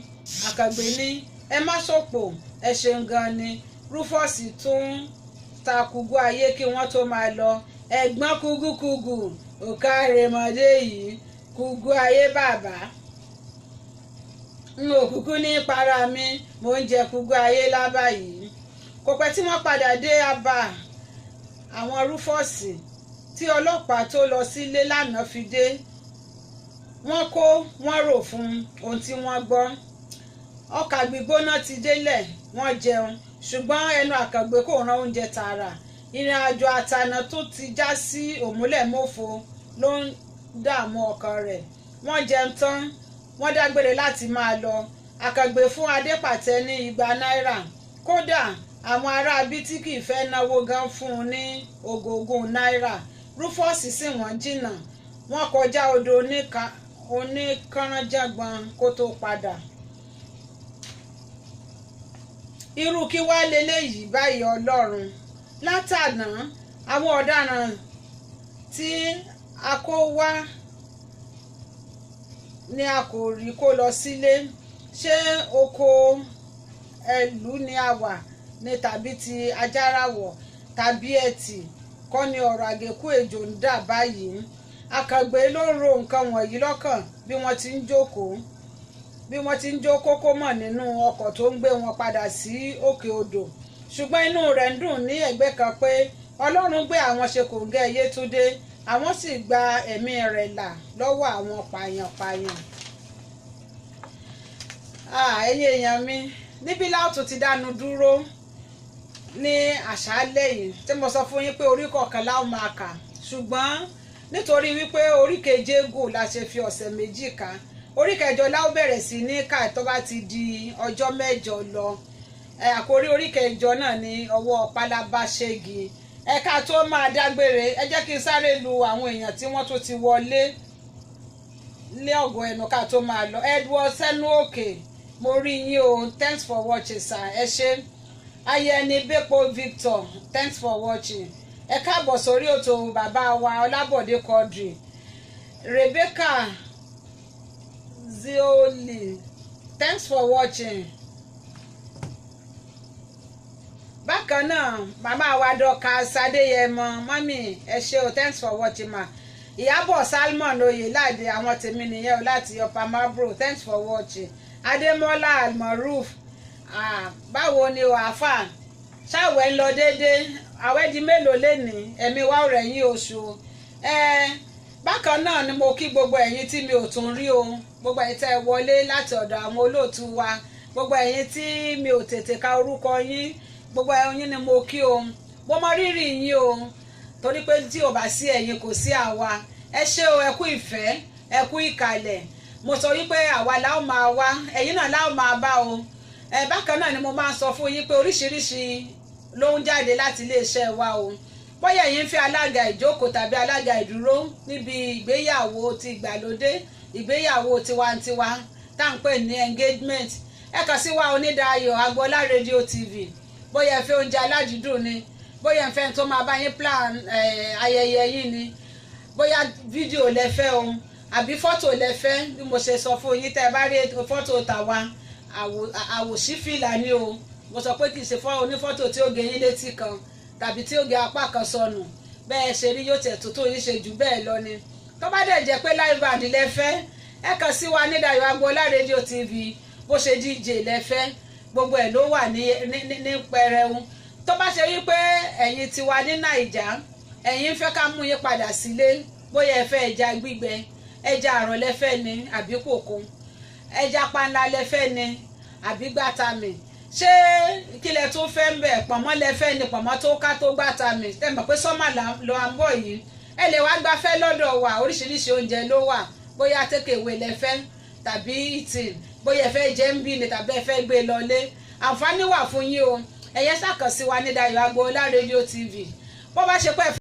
àkàngbé ní ẹ má ṣòpò ẹ ṣeun gan ni Rufus tún ta Kúgú ayé kí wọ́n tó máa lọ ẹ̀gbọ́n kúgúkúgù òkà rèmọdé yìí Kúgú ayé bàbá n ò kúkú ní para mi mò ń jẹ Kúgú ayé lábà yìí kò pẹ́ tí wọ́n padà dé abà àwọn Rufus tí ọlọ́pàá tó lọ sílé lánàá fi dé wọ́n rò fún ohun tí wọ́n gbọ́ ọkà gbígbóná ti délẹ̀ wọ́n jẹun ṣùgbọ́n ẹnu àkàngbé kò rán oúnjẹ tààrà ìrìn àjò àtànà tó ti já sí òmúlẹ̀mófo ló ń dààmú ọkàn rẹ̀ wọ́n jẹun tán wọ́n dágbére láti máa lọ àkàngbé fún Adépàtẹ ní 200 náírà kódà àwọn ará bí tí kì í fẹ́ náwó gan fún un ní ogógún náírà Rufus sì wọ́n jìnnà wọ́n kọjá odò oníkànránjàgbọ̀n kó tó padà irú kí wá leléyìí báyìí Ọlọ́run látàná àwọn ọ̀daràn tí a kó wá ni a kò rí kó lọ sílé ṣé oko ẹlú ni a wà ní tàbí ti ajárawọ̀ tàbí ẹtì kọ́ ni ọ̀rọ̀ àgékù ejò ń dà báyìí àkàngbé ló ń ro nǹkan wọ̀nyí lọ́kàn bí wọ́n ti ń jó kókó mọ̀ nínú ọkọ̀ tó ń gbé wọn padà sí òkè odò ṣùgbọ́n inú rẹ̀ ń dùn ní ẹ̀gbẹ́ kan pé Ọlọ́run gbé àwọn ṣe kòǹgẹ́ Yétúndé àwọn sì gba ẹ̀mí rẹ̀ là lọ́wọ́ àwọn pààyàn-pààyàn. ẹ̀yin èèyàn mi níbí láòtú ti dánu dúró ní àṣálẹ́ yìí tí mo sọ fún yín pé orí kọ̀ọ̀kan láò máa kà ṣùgbọ́n nítorí wípé orí keje gò la ṣe fi ọ̀sẹ̀ méjì kà orí kẹjọ láò bẹ̀rẹ̀ sí ní kà tó bá ti di ọjọ́ mẹ́jọ lọ àkórí orí kẹjọ náà ní ọwọ́ pálábá ṣégi ẹ̀ka tó máa dágbére ẹ jẹ́ kí n sáré lu àwọn èèyàn tí wọ́n tó ti wọlé lé ọ̀gọ̀ ẹnu ká tó máa lọ Edward Senuoke mo rí yín o thanks for watching sir ẹ ṣé Ayẹni Bẹ́pọ̀ Victor thanks for watching ẹ káàbọ̀ sórí ètò bàbá wa Ọlábọ̀dé Quadri Rebecca Zioli thanks for watching bákan náà màmá wa dọ́ka Sadéyẹmọ mọ́mì ẹ ṣé o thanks for watching ma Ìyábọ̀ Salmon Oyèládé àwọn tèmi nìyẹn o láti Upper Marlboro thanks for watching Adémọ́lá Almaroof báwo ni o àáfà ṣáwẹ̀ ń lọ déédéé àwẹ̀ di mélòó lénìí ẹ̀mí wa ò rẹ̀yìn oṣù bákan náà ni mo kí gbogbo ẹ̀yin tí mi ò tún rí o gbogbo ẹ̀yin tẹ́ wọlé láti ọ̀dọ̀ àwọn olóòtú wa gbogbo ẹ̀yin tí mi ò tètè ka orúkọ yín gbogbo ẹ̀yin ni mo kí o mo mọ rírì yín o torí pé tí ò bá sí ẹ̀yin kò sí àwa ẹ ṣé o ẹ kú ìfẹ́ ẹ kú ìkàlẹ̀ mo sọ wípé àwa láò máa wá ẹ̀yin náà láò máa bá o bákan náà ni mo máa ń sọ fún yín pé oríṣiríṣi ló ń jáde láti iléeṣẹ́ wa o bóyá ẹ̀yin ń fẹ́ alága ìjókòó tàbí alága ìdúró níbi ìgbéyàwó ti ìgbàlódé ìgbéyàwó tiwantiwa tá à ń pè ní engagement ẹ kàn sí wa Onídàáyọ̀ Agboola Radio TV bóyá ẹ fẹ́ oúnjẹ aládìídùn ni bóyá ẹ fẹ́ tó máa bá yín plan ayẹyẹ yín ni bóyá fídíò lẹ fẹ́ o àbí fọ́tò lẹ fẹ́ bí mo ṣe sọ fún yín tẹ́ ẹ bá rí fọ́tò tàwa àwòṣífìlà ni o mo sọ pé kì í ṣe onífọ́tò tí ó gé yín létí kan tàbí tí ó gé apá kan sọnù bẹ́ẹ̀ ṣe rí yóò tẹ̀ tó yín ṣe jù bẹ́ẹ̀ lọ ni tó bá dẹ̀ jẹ́ pé live band lẹ fẹ́ ẹ kàn sí wa ní Dayọ̀ Agboola rédíò TV bó ṣe DJ lẹ fẹ́ gbogbo ẹ̀ ló wà ní pẹrẹu tó bá ṣe wípé ẹ̀yin ti wà ní Naija ẹ̀yin fẹ́ ká mú yín padà sílé bóyá ẹ fẹ́ ẹja gbígbẹ ẹja àrọ̀ lẹ fẹ́ ni àbí kòkó ẹja panla lẹ fẹ́ ni àbí gbàtàmì ṣé kílẹ̀ tó fẹ́ ń bẹ̀ pọ̀mọ́ lẹ fẹ́ ni pọ̀mọ́ tó ká tó gbàtàmì ẹ mọ̀ pé sọ́mà lọ à ń bọ̀ yìí ẹ lè wá gbafẹ́ lọ́dọ̀ wa oríṣiríṣi oúnjẹ ló wà bóyá takeaway lẹ fẹ́ tàbí eating bóyá ẹ fẹ́ jẹ ń bí ni tàbí ẹ fẹ́ gbé lọlé àǹfààní wà fún yín o ẹ̀yẹ́ ṣàkànsí wa ní Dayọ̀ Agboola rédíò TV bó bá ṣe pẹ́